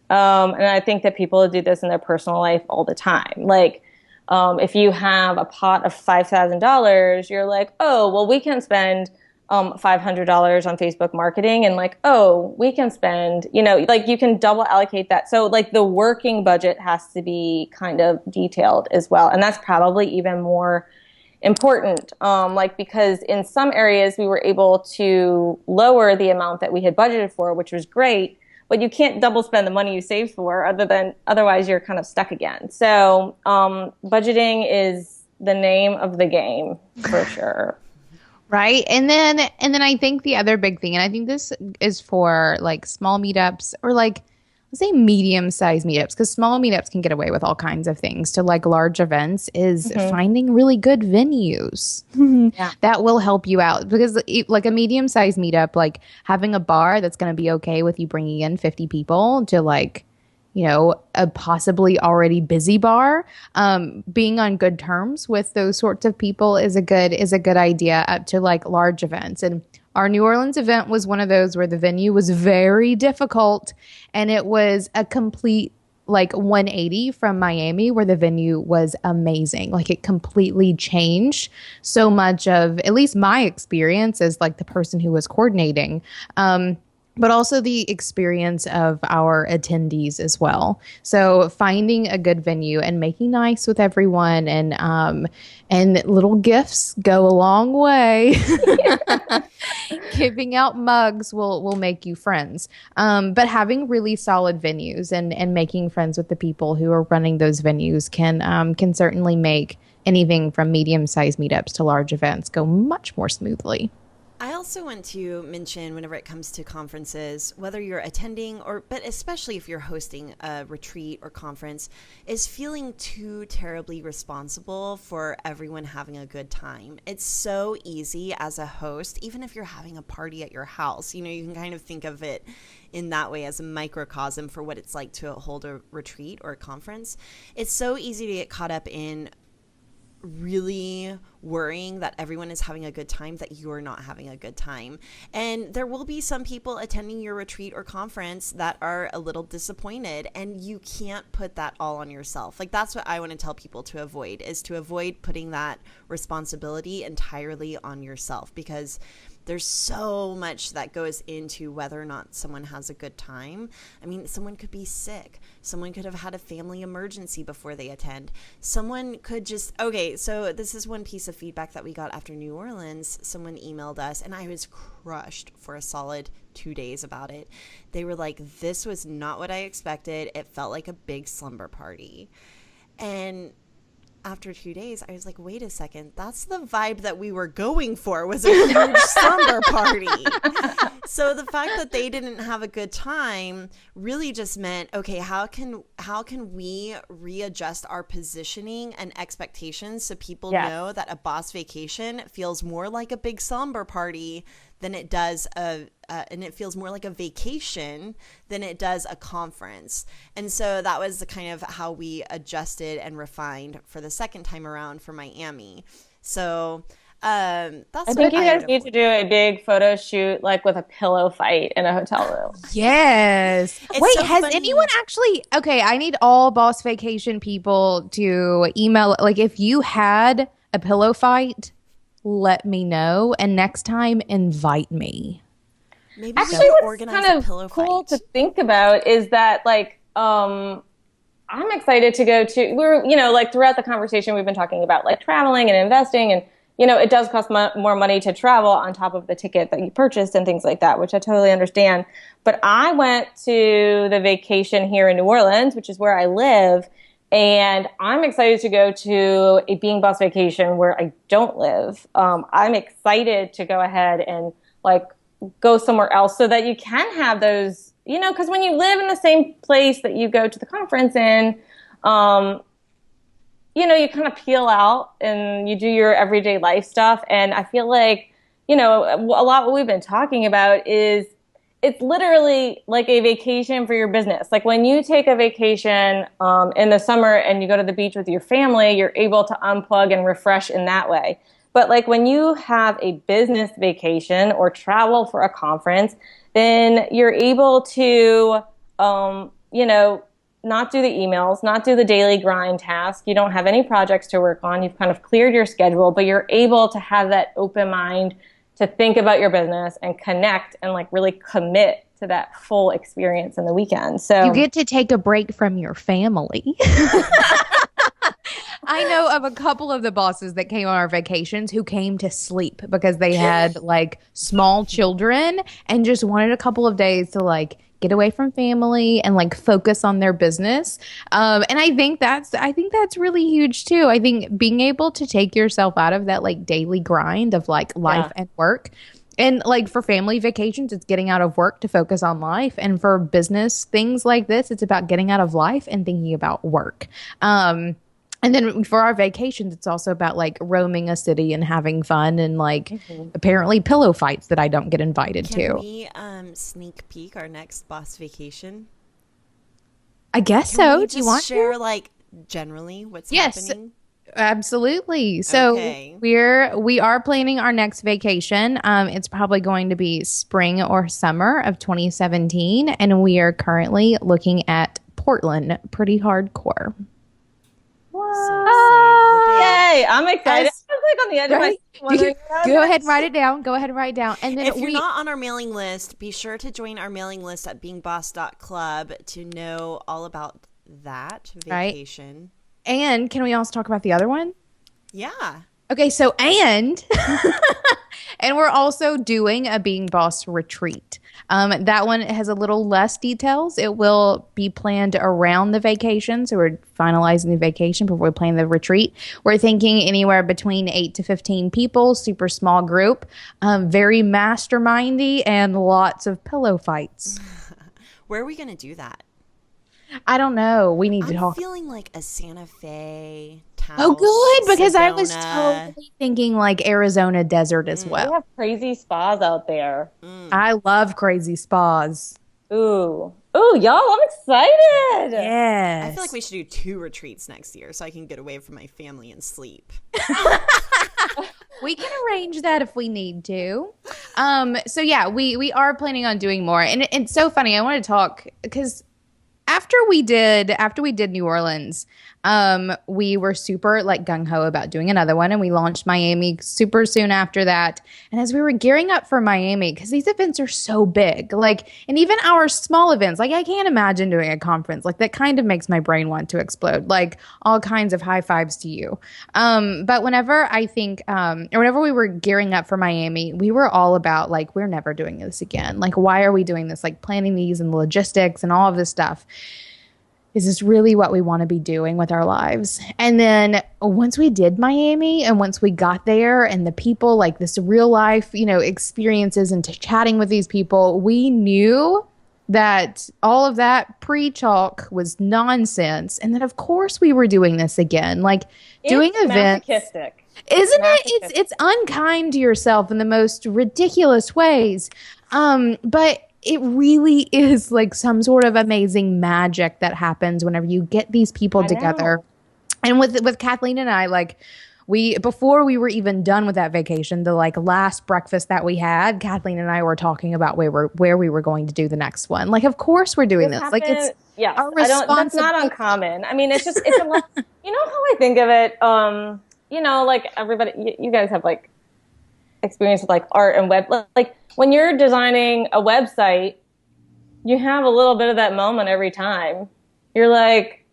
And I think that people do this in their personal life all the time. Like, if you have a pot of $5,000, you're like, oh, well, we can spend $500 on Facebook marketing, and like, oh, we can spend, like you can double allocate that. So like the working budget has to be kind of detailed as well. And that's probably even more important, because in some areas we were able to lower the amount that we had budgeted for, which was great, but you can't double spend the money you saved for, otherwise you're kind of stuck again. So budgeting is the name of the game for sure. Right. And then I think the other big thing, and I think this is for like small meetups, or like, let's say medium-sized meetups, because small meetups can get away with all kinds of things, to like large events, is finding really good venues that will help you out. Because like a medium-sized meetup, like having a bar that's going to be okay with you bringing in 50 people to like, a possibly already busy bar, being on good terms with those sorts of people is a good idea up to like large events. And our New Orleans event was one of those where the venue was very difficult, and it was a complete like 180 from Miami, where the venue was amazing. Like, it completely changed so much of at least my experience as like the person who was coordinating. But also the experience of our attendees as well. So finding a good venue and making nice with everyone, and little gifts go a long way. Giving out mugs will make you friends. But having really solid venues and making friends with the people who are running those venues can certainly make anything from medium-sized meetups to large events go much more smoothly. I also want to mention, whenever it comes to conferences, whether you're attending but especially if you're hosting a retreat or conference, is feeling too terribly responsible for everyone having a good time. It's so easy as a host, even if you're having a party at your house, you can kind of think of it in that way as a microcosm for what it's like to hold a retreat or a conference. It's so easy to get caught up in really worrying that everyone is having a good time, that you're not having a good time. And there will be some people attending your retreat or conference that are a little disappointed, and you can't put that all on yourself. Like, that's what I want to tell people to avoid putting that responsibility entirely on yourself, because there's so much that goes into whether or not someone has a good time. I mean, someone could be sick. Someone could have had a family emergency before they attend. Someone could just, okay, so this is one piece of feedback that we got after New Orleans. Someone emailed us, and I was crushed for a solid 2 days about it. They were like, this was not what I expected. It felt like a big slumber party. And after 2 days, I was like, wait a second, that's the vibe that we were going for, was a huge slumber party. So the fact that they didn't have a good time really just meant, okay, how can we readjust our positioning and expectations so people know that a boss vacation feels more like a big slumber party than it does and it feels more like a vacation than it does a conference. And so that was the kind of how we adjusted and refined for the second time around for Miami. So that's I think you guys need to do a big photo shoot, like with a pillow fight in a hotel room. Yes. Wait, so has funny. anyone actually, okay, I need all boss vacation people to email, like if you had a pillow fight, let me know. And next time, invite me. Maybe actually, we what's organize kind a of pillow cool fight. to think about is that like I'm excited to go to, we're, you know, like throughout the conversation we've been talking about like traveling and investing, and you know, it does cost more money to travel on top of the ticket that you purchased and things like that, which I totally understand. But I went to the vacation here in New Orleans, which is where I live, and I'm excited to go to a Being Boss vacation where I don't live. I'm excited to go ahead and like go somewhere else so that you can have those, you know, because when you live in the same place that you go to the conference in, you know, you kind of peel out and you do your everyday life stuff. And I feel like, you know, a lot what we've been talking about is it's literally like a vacation for your business. Like when you take a vacation in the summer and you go to the beach with your family, you're able to unplug and refresh in that way. But like when you have a business vacation or travel for a conference, then you're able to, you know, not do the emails, not do the daily grind task. You don't have any projects to work on. You've kind of cleared your schedule, but you're able to have that open mind to think about your business and connect and like really commit to that full experience in the weekend. So you get to take a break from your family. I know of a couple of the bosses that came on our vacations who came to sleep because they had like small children and just wanted a couple of days to like get away from family and like focus on their business. And I think that's really huge too. I think being able to take yourself out of that like daily grind of like life and work. And like for family vacations, it's getting out of work to focus on life. And for business things like this, it's about getting out of life and thinking about work. And then for our vacations, it's also about like roaming a city and having fun and like apparently pillow fights that I don't get invited to. Can we sneak peek our next boss vacation? I guess Can so. we Do you just want share to? like generally what's Yes. happening? Absolutely. So Okay. we are planning our next vacation. It's probably going to be spring or summer of 2017, and we are currently looking at Portland. Pretty hardcore. Yay! I'm excited. As- I was like on the edge of my seat wondering, Go ahead and write it down. Go ahead and write it down. And then If you're not on our mailing list, be sure to join our mailing list at beingboss.club to know all about that vacation. And can we also talk about the other one? Yeah. Okay, so and we're also doing a Being Boss retreat. That one has a little less details. It will be planned around the vacation, so we're finalizing the vacation before we plan the retreat. We're thinking anywhere between 8 to 15 people, super small group, very mastermindy, and lots of pillow fights. Where are we going to do that? I don't know. We need to I'm talk. feeling like a Santa Fe town. Oh, good, because I was Sedona. totally thinking like Arizona desert as we well. have crazy spas out there. I love crazy spas. Ooh, y'all! I'm excited. Yes. I feel like we should do 2 retreats next year so I can get away from my family and sleep. We can arrange that if we need to. So yeah, we are planning on doing more, and it's so funny. I want to talk because after we did New Orleans, we were super like gung-ho about doing another one, and we launched Miami super soon after that. And as we were gearing up for Miami, because these events are so big, like, and even our small events, like I can't imagine doing a conference like that. Kind of makes my brain want to explode. Like all kinds of high fives to you. But whenever I think, or whenever we were gearing up for Miami, we were all about like, we're never doing this again. Like, why are we doing this? Like planning these and the logistics and all of this stuff. is this really what we want to be doing with our lives? And then once we did Miami and once we got there and the people, like this real life, experiences and chatting with these people, we knew that all of that pre-chalk was nonsense. And then of course we were doing this again, like doing events. Masochistic. Isn't it? It's unkind to yourself in the most ridiculous ways. But it really is like some sort of amazing magic that happens whenever you get these people together. And with Kathleen and I, like before we were even done with that vacation, the like last breakfast that we had, Kathleen and I were talking about where we were going to do the next one. Like, of course we're doing this. Like it's our responsibility. That's not uncommon. I mean, it's just, it's a lot, you know how I think of it? Like everybody, you guys have like experience with like art and web, like when you're designing a website, you have a little bit of that moment every time. You're like,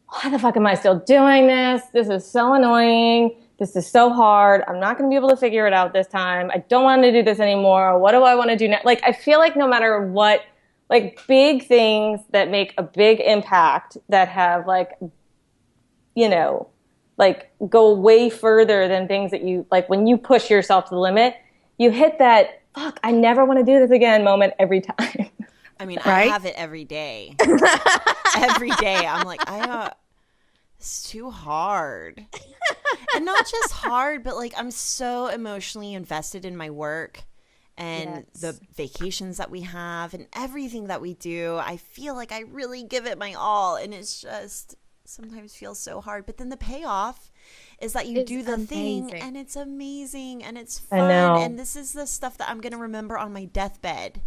why the fuck am I still doing this? This is so annoying. This is so hard. I'm not going to be able to figure it out this time. I don't want to do this anymore. What do I want to do next? Like, I feel like no matter what, like big things that make a big impact that have like, like go way further than things that you, like when you push yourself to the limit, you hit that, fuck, I never want to do this again moment every time. I mean, right? I have it every day. Every day. I'm like, it's too hard. And not just hard, but like I'm so emotionally invested in my work and the vacations that we have and everything that we do. I feel like I really give it my all, and it's just sometimes feels so hard. But then the payoff is that you do the thing and it's amazing and it's fun. I know. And this is the stuff that I'm going to remember on my deathbed.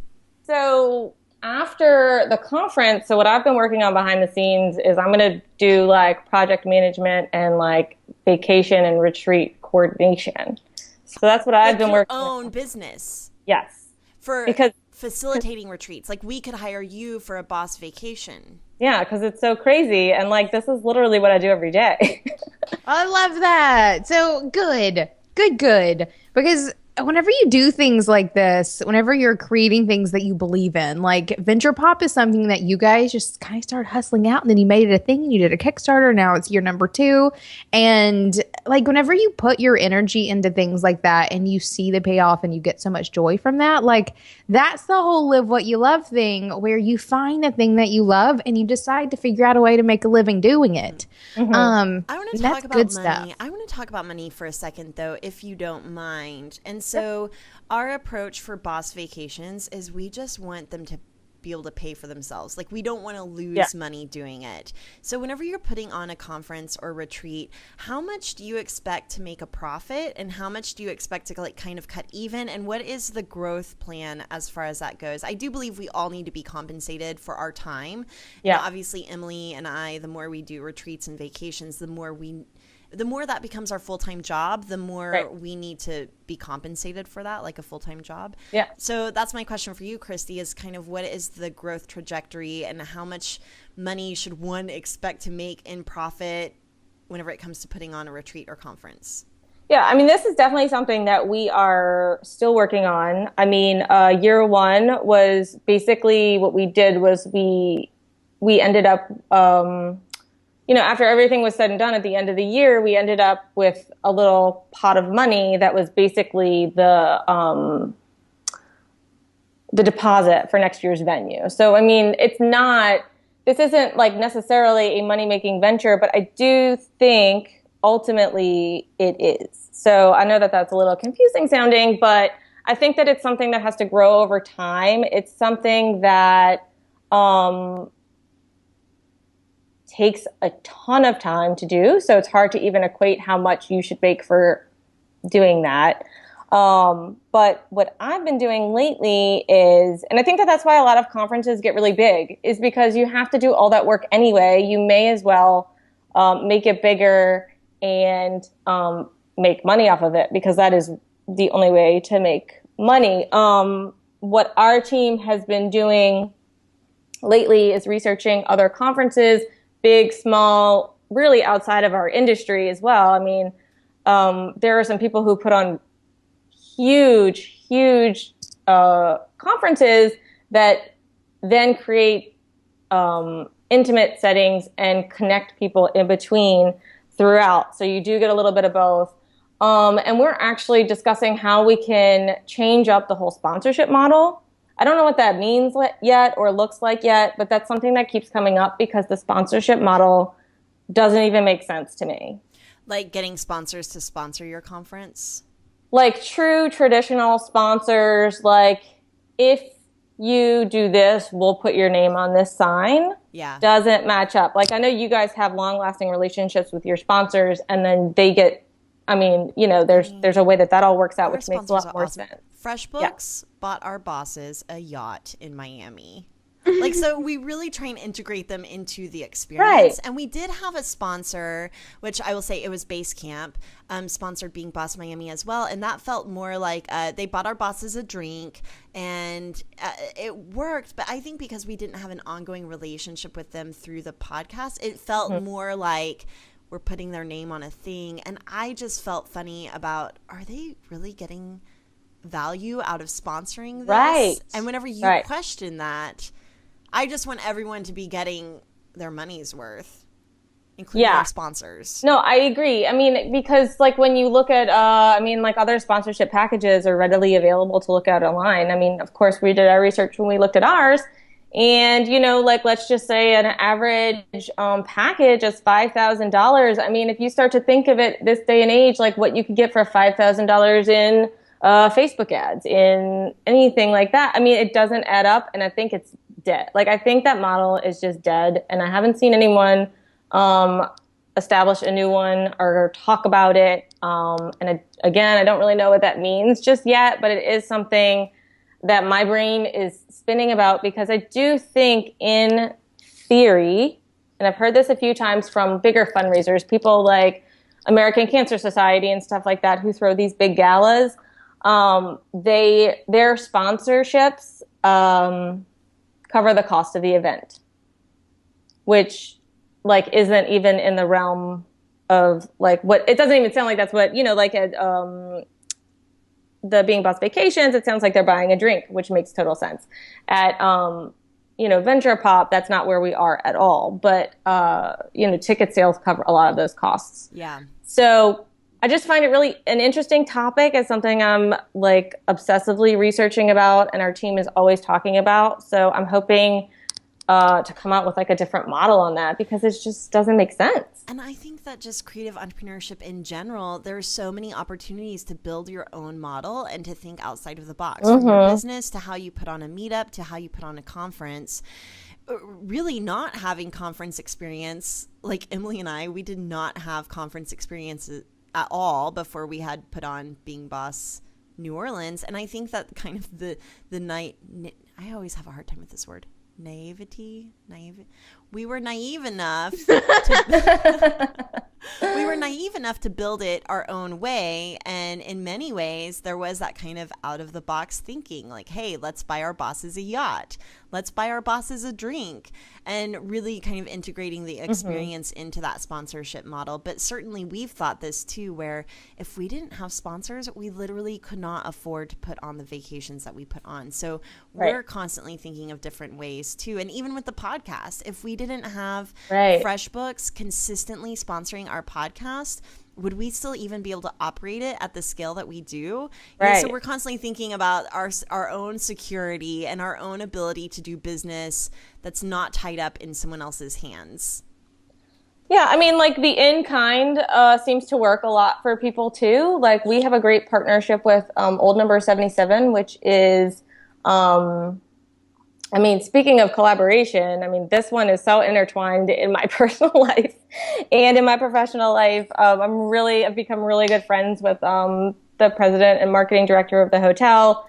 So after the conference, so what I've been working on behind the scenes is I'm going to do like project management and like vacation and retreat coordination. So that's what I've been working on. Your own business. Yes. Because facilitating retreats. Like we could hire you for a boss vacation. Yeah, because it's so crazy. And like, this is literally what I do every day. I love that. So good. Because whenever you do things like this, whenever you're creating things that you believe in, like VenturePOP is something that you guys just kind of started hustling out, and then you made it a thing and you did a Kickstarter. Now it's year number 2. And like whenever you put your energy into things like that and you see the payoff and you get so much joy from that, like that's the whole live what you love thing, where you find the thing that you love and you decide to figure out a way to make a living doing it. Mm-hmm. I want to talk about money. Stuff. I want to talk about money for a second, though, if you don't mind. And so our approach for boss vacations is we just want them to be able to pay for themselves. Like we don't want to lose money doing it. So whenever you're putting on a conference or retreat, how much do you expect to make a profit, and how much do you expect to like kind of cut even, and what is the growth plan as far as that goes? I do believe we all need to be compensated for our time. Yeah. Obviously Emily and I, the more we do retreats and vacations, the more that becomes our full-time job, the more we need to be compensated for that, like a full-time job. Yeah. So that's my question for you, Kristy, is kind of what is the growth trajectory and how much money should one expect to make in profit whenever it comes to putting on a retreat or conference? Yeah, I mean, this is definitely something that we are still working on. I mean, year 1 was basically what we did was we ended up after everything was said and done at the end of the year, we ended up with a little pot of money that was basically the deposit for next year's venue. So, I mean, this isn't like necessarily a money-making venture, but I do think ultimately it is. So I know that that's a little confusing sounding, but I think that it's something that has to grow over time. It's something that, takes a ton of time to do, so it's hard to even equate how much you should make for doing that. But what I've been doing lately is, and I think that that's why a lot of conferences get really big, is because you have to do all that work anyway. You may as well make it bigger and make money off of it, because that is the only way to make money. What our team has been doing lately is researching other conferences, big, small, really outside of our industry as well. I mean, there are some people who put on huge conferences that then create intimate settings and connect people in between throughout. So you do get a little bit of both. And we're actually discussing how we can change up the whole sponsorship model. I don't know what that means yet or looks like yet, but that's something that keeps coming up because the sponsorship model doesn't even make sense to me. Like getting sponsors to sponsor your conference? Like true traditional sponsors, like if you do this, we'll put your name on this sign. Yeah. Doesn't match up. Like I know you guys have long-lasting relationships with your sponsors, and then they get, I mean, you know, there's a way that all works out, which makes a lot more sense. FreshBooks bought our bosses a yacht in Miami. Like, so we really try and integrate them into the experience. Right. And we did have a sponsor, which I will say it was Basecamp, sponsored Being Boss Miami as well. And that felt more like they bought our bosses a drink and it worked. But I think because we didn't have an ongoing relationship with them through the podcast, it felt more like we're putting their name on a thing. And I just felt funny about, are they really getting value out of sponsoring this? Right. And whenever you question that, I just want everyone to be getting their money's worth, including our sponsors. No, I agree. I mean, because like when you look at, I mean, like other sponsorship packages are readily available to look at online. I mean, of course, we did our research when we looked at ours. And, you know, like, let's just say an average package is $5,000. I mean, if you start to think of it this day and age, like what you could get for $5,000 in Facebook ads, in anything like that, I mean, it doesn't add up. And I think it's dead. Like, I think that model is just dead. And I haven't seen anyone establish a new one or talk about it. Again, I don't really know what that means just yet, but it is something that my brain is spinning about, because I do think in theory, and I've heard this a few times from bigger fundraisers, people like American Cancer Society and stuff like that, who throw these big galas, their sponsorships cover the cost of the event, which like isn't even in the realm of like what, it doesn't even sound like that's what, you know, like at the Being Boss Vacations, it sounds like they're buying a drink, which makes total sense. At you know, VenturePOP, that's not where we are at all, but you know, ticket sales cover a lot of those costs. Yeah. So I just find it really an interesting topic. It's something I'm like obsessively researching about, and our team is always talking about. So I'm hoping to come out with like a different model on that, because it just doesn't make sense. And I think that just creative entrepreneurship in general, there's so many opportunities to build your own model and to think outside of the box. From your business to how you put on a meetup to how you put on a conference. Really not having conference experience, like Emily and I, we did not have conference experience at all before we had put on Being Boss New Orleans. And I think that kind of the night, I always have a hard time with this word. Naivety. We were naive enough to build it our own way, and in many ways there was that kind of out of the box thinking, like, hey, let's buy our bosses a yacht, let's buy our bosses a drink, and really kind of integrating the experience into that sponsorship model. But certainly we've thought this too, where if we didn't have sponsors, we literally could not afford to put on the vacations that we put on. So we're constantly thinking of different ways too. And even with the podcast, if we didn't have FreshBooks consistently sponsoring our podcast, would we still even be able to operate it at the scale that we do? Right. So we're constantly thinking about our own security and our own ability to do business that's not tied up in someone else's hands. Yeah, I mean, like the in-kind seems to work a lot for people too. Like we have a great partnership with Old Number 77, which is, I mean, speaking of collaboration, I mean, this one is so intertwined in my personal life and in my professional life. I've become really good friends with the president and marketing director of the hotel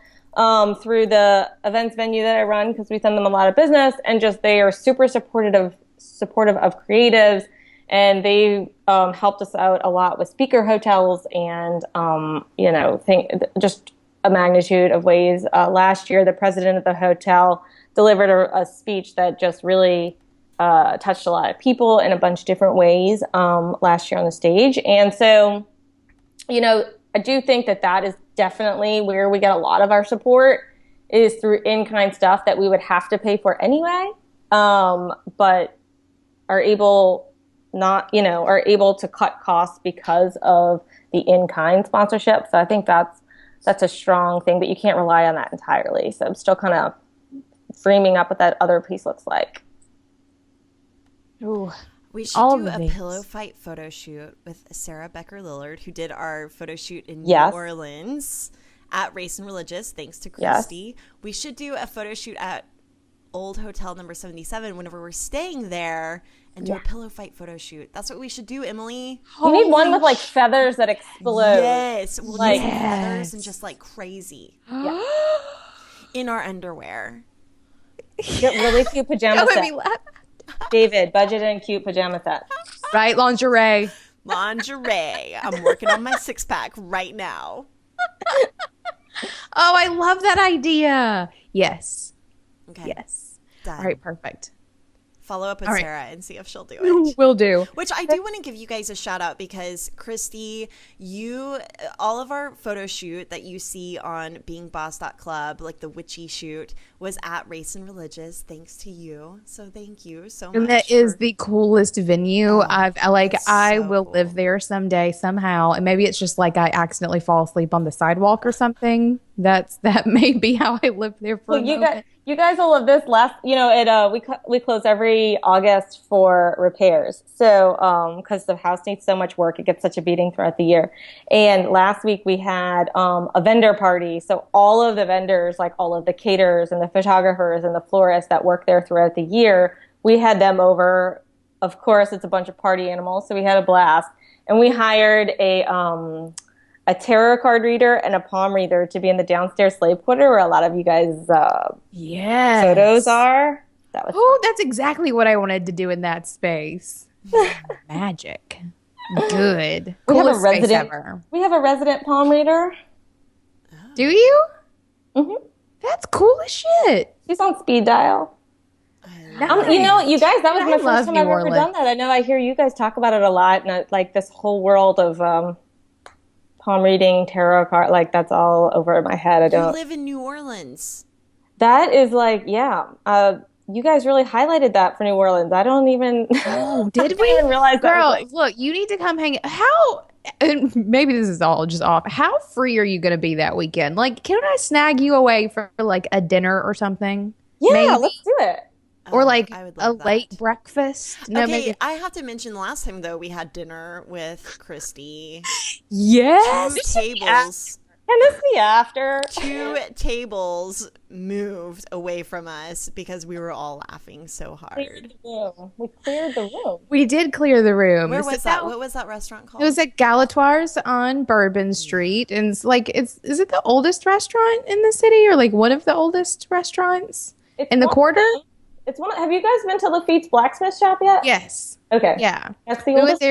through the events venue that I run, because we send them a lot of business, and just they are super supportive of creatives, and they helped us out a lot with speaker hotels and you know, just a magnitude of ways. Last year, the president of the hotel delivered a speech that just really touched a lot of people in a bunch of different ways last year on the stage. And so, you know, I do think that is definitely where we get a lot of our support, is through in-kind stuff that we would have to pay for anyway. But are able to cut costs because of the in-kind sponsorship. So I think that's a strong thing, but you can't rely on that entirely. So I'm still kind of framing up what that other piece looks like. Ooh. We should do a pillow fight photo shoot with Sarah Becker Lillard, who did our photo shoot in New Orleans at Race and Religious, thanks to Kristy. Yes. We should do a photo shoot at Old Hotel number 77 whenever we're staying there and do a pillow fight photo shoot. That's what we should do, Emily. You need one with like feathers that explode. Yes. We'll do some feathers and just like crazy. Yeah. In our underwear. Get really cute pajama sets. David, budget and cute pajama set. Right, lingerie. I'm working on my 6-pack right now. Oh, I love that idea. Yes. Okay. Yes. Done. All right, perfect. Follow up with Sarah and see if she'll do it. Will do. Which I do want to give you guys a shout out because Kristy, all of our photo shoot that you see on beingboss.club, like the witchy shoot, was at Race and Religious thanks to you. So thank you so much. And that is the coolest venue. I will live there someday somehow. And maybe it's just like I accidentally fall asleep on the sidewalk or something. That may be how I live there for a moment. You guys will love this. We close every August for repairs. So, because the house needs so much work, it gets such a beating throughout the year. And last week we had a vendor party. So all of the vendors, like all of the caterers and the photographers and the florists that work there throughout the year, we had them over. Of course, it's a bunch of party animals, so we had a blast. And we hired a tarot card reader and a palm reader to be in the downstairs slave quarter where a lot of you guys photos are. That's exactly what I wanted to do in that space. Magic. Good. Coolest space ever. We have a resident palm reader. Do you? Mm-hmm. That's cool as shit. She's on speed dial. Nice. You guys, that was my first time I've ever done that. I know I hear you guys talk about it a lot, and like this whole world of palm reading, tarot card, like that's all over my head. You live in New Orleans. That is like, you guys really highlighted that for New Orleans. I don't even. Oh, did we? Even realize that. Girl, look, you need to come hang. And maybe this is all just off. How free are you going to be that weekend? Like, can I snag you away for like a dinner or something? Yeah, maybe? Let's do it. Or like a late breakfast. No, okay, I have to mention last time though we had dinner with Kristy. Yes. 2 tables. Can this be after? 2 tables moved away from us because we were all laughing so hard. We cleared the room. We did clear the room. Where was that? What was that restaurant called? It was at Galatoire's on Bourbon Street. And it's like, is it the oldest restaurant in the city or like one of the oldest restaurants in the quarter? It's one. Have you guys been to Lafitte's blacksmith shop yet? Yes. Okay. Yeah. That's the oldest.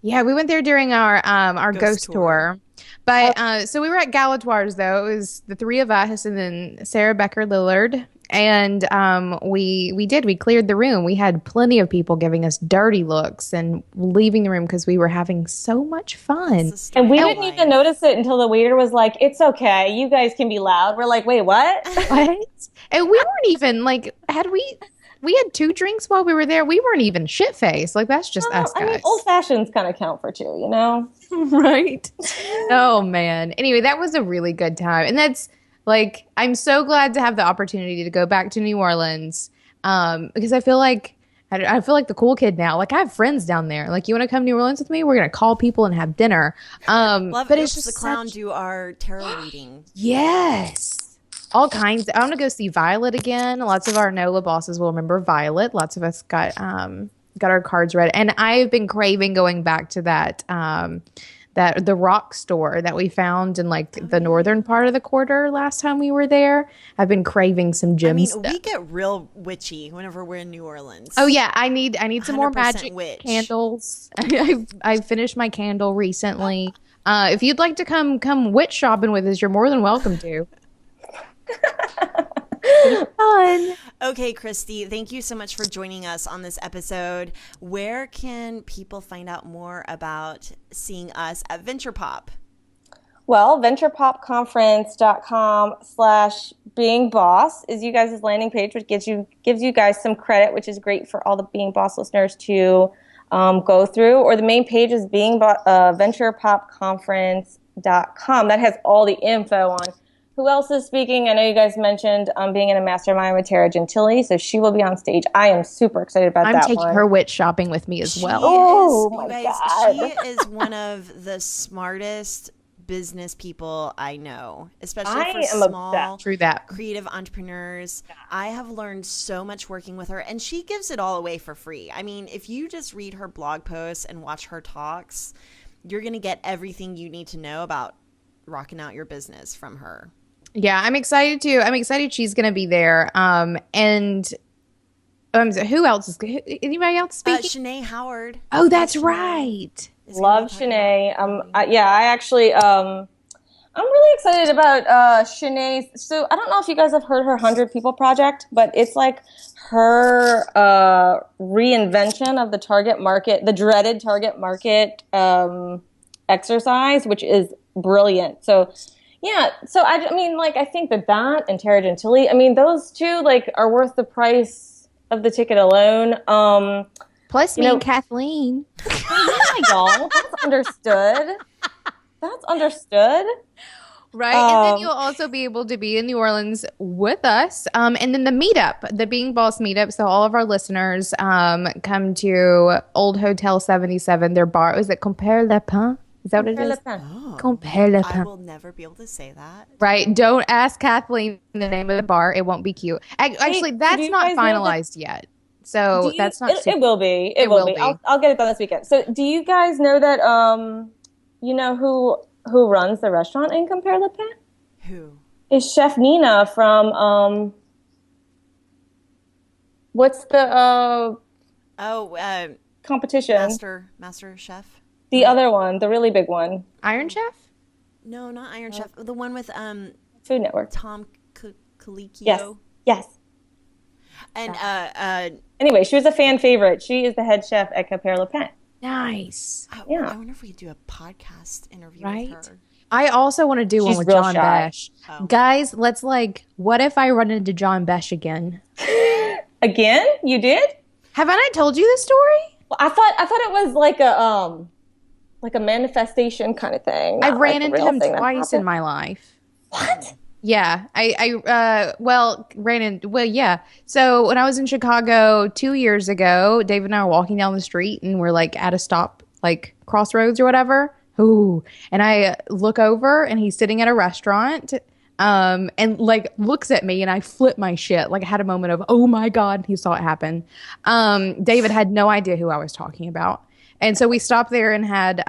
Yeah, we went there during our ghost tour. But so we were at Galatoire's though. It was the 3 of us and then Sarah Becker Lillard. And we cleared the room. We had plenty of people giving us dirty looks and leaving the room because we were having so much fun. And we didn't even notice it until the waiter was like, "It's okay, you guys can be loud." We're like, "Wait, what?" What? And we weren't even like, we had 2 drinks while we were there. We weren't even shit faced. Like that's just us guys. I mean, old fashions kind of count for 2, you know? Right. Oh man. Anyway, that was a really good time, and that's. Like, I'm so glad to have the opportunity to go back to New Orleans because I feel like the cool kid now. Like, I have friends down there. Like, you want to come to New Orleans with me? We're going to call people and have dinner. Love but it's just the clown do our tarot reading. Yes. All kinds. I want to go see Violet again. Lots of our NOLA bosses will remember Violet. Lots of us got our cards read. And I've been craving going back to that the rock store that we found in like the northern part of the quarter last time we were there. I've been craving some gems. We get real witchy whenever we're in New Orleans. Oh yeah, I need some more magic candles. I finished my candle recently. If you'd like to come witch shopping with us, you're more than welcome to. Fun. Okay, Kristy, thank you so much for joining us on this episode. Where can people find out more about seeing us at VenturePOP? Well, venturepopconference.com/beingboss is you guys' landing page, which gives you guys some credit, which is great for all the Being Boss listeners to go through. Or the main page is venturepopconference.com. That has all the info on who else is speaking. I know you guys mentioned being in a mastermind with Tara Gentili, so she will be on stage. I am super excited about that. I'm taking her witch shopping with me as well. Oh my God. She is one of the smartest business people I know, especially for small creative entrepreneurs. I have learned so much working with her, and she gives it all away for free. I mean, if you just read her blog posts and watch her talks, you're going to get everything you need to know about rocking out your business from her. Yeah, I'm excited too. I'm excited she's going to be there. And who else is anybody else speaking? Shanae Howard. Oh, that's right. Love Shanae. I actually I'm really excited about Shanae's. So I don't know if you guys have heard her 100 People Project, but it's like her reinvention of the target market, the dreaded target market exercise, which is brilliant. So yeah, so I mean, like, I think that and Tara Gentili, I mean, those two like are worth the price of the ticket alone. Plus me and Kathleen. Yeah, y'all. That's understood. Right. And then you'll also be able to be in New Orleans with us. And then the meetup, the Being Boss meetup. So all of our listeners come to Old Hotel 77, their bar. Is it Compère Le Pain? Is that what it is? Compère Le Pain. I will never be able to say that. Right. Don't ask Kathleen the name of the bar. It won't be cute. Actually, that's not finalized yet. So that's not. It will be. It will be. I'll get it done this weekend. So do you guys know that? You know who runs the restaurant in Compère Le Pain? Who? Is Chef Nina from what's the competition? Master Chef. The other one, the really big one. Iron Chef? No, not Iron Chef. The one with Food Network. Tom Colicchio. Yes. And anyway, she was a fan favorite. She is the head chef at Compère Le Pain. Nice. I wonder if we could do a podcast interview with her. I also want to do one with John Besh. Oh. Guys, let's what if I run into John Besh again? Again? You did? Haven't I told you this story? Well, I thought it was like a manifestation kind of thing. I ran into him twice in my life. What? Yeah, yeah. So when I was in Chicago 2 years ago, Dave and I were walking down the street and we're like at a stop, like crossroads or whatever. Ooh, and I look over and he's sitting at a restaurant, and like looks at me and I flip my shit. Like I had a moment of, oh my God, and he saw it happen. David had no idea who I was talking about. And so we stopped there and had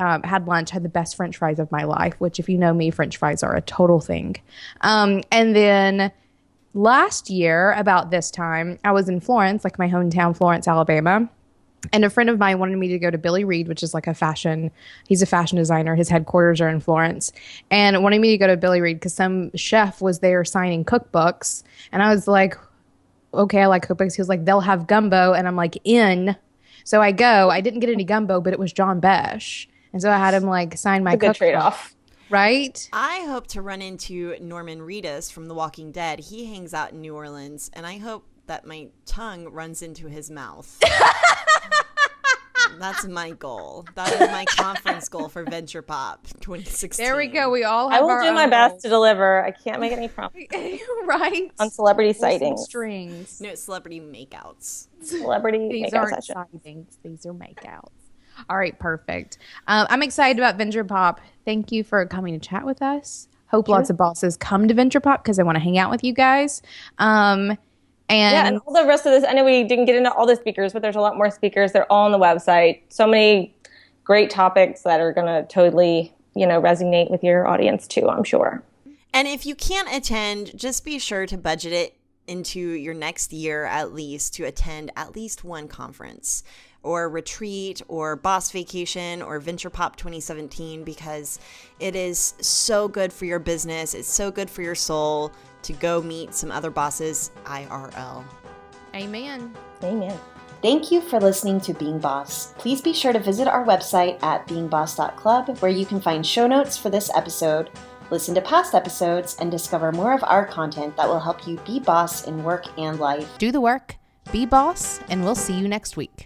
lunch, had the best French fries of my life, which if you know me, French fries are a total thing. And then last year, about this time, I was in Florence, like my hometown, Florence, Alabama. And a friend of mine wanted me to go to Billy Reed, which is like he's a fashion designer. His headquarters are in Florence. And wanted me to go to Billy Reed because some chef was there signing cookbooks. And I was like, okay, I like cookbooks. He was like, they'll have gumbo. And I'm like, in. So I go. I didn't get any gumbo, but it was John Besh. And so I had him like sign my cookbook. Good trade-off. Right? I hope to run into Norman Reedus from The Walking Dead. He hangs out in New Orleans, and I hope that my tongue runs into his mouth. That's my goal. That is my conference goal for VenturePOP 2016. There we go. We all have I will do my best to deliver. I can't make any promises. Right. On celebrity sightings. Strings. No, celebrity makeouts. Celebrity These makeout aren't sessions. sightings. These are makeouts. All right, perfect. I'm excited about VenturePOP. Thank you for coming to chat with us. Hope lots of bosses come to VenturePOP because I want to hang out with you guys. And all the rest of this, I know we didn't get into all the speakers, but there's a lot more speakers. They're all on the website. So many great topics that are going to totally, resonate with your audience too, I'm sure. And if you can't attend, just be sure to budget it into your next year at least to attend at least one conference or retreat or boss vacation or VenturePOP 2017 because it is so good for your business. It's so good for your soul to go meet some other bosses IRL. amen. Amen. Thank you for listening to Being Boss. Please be sure to visit our website at beingboss.club, where you can find show notes for this episode, listen to past episodes, and discover more of our content that will help you be boss in work and life. Do the work, be boss, and we'll see you next week.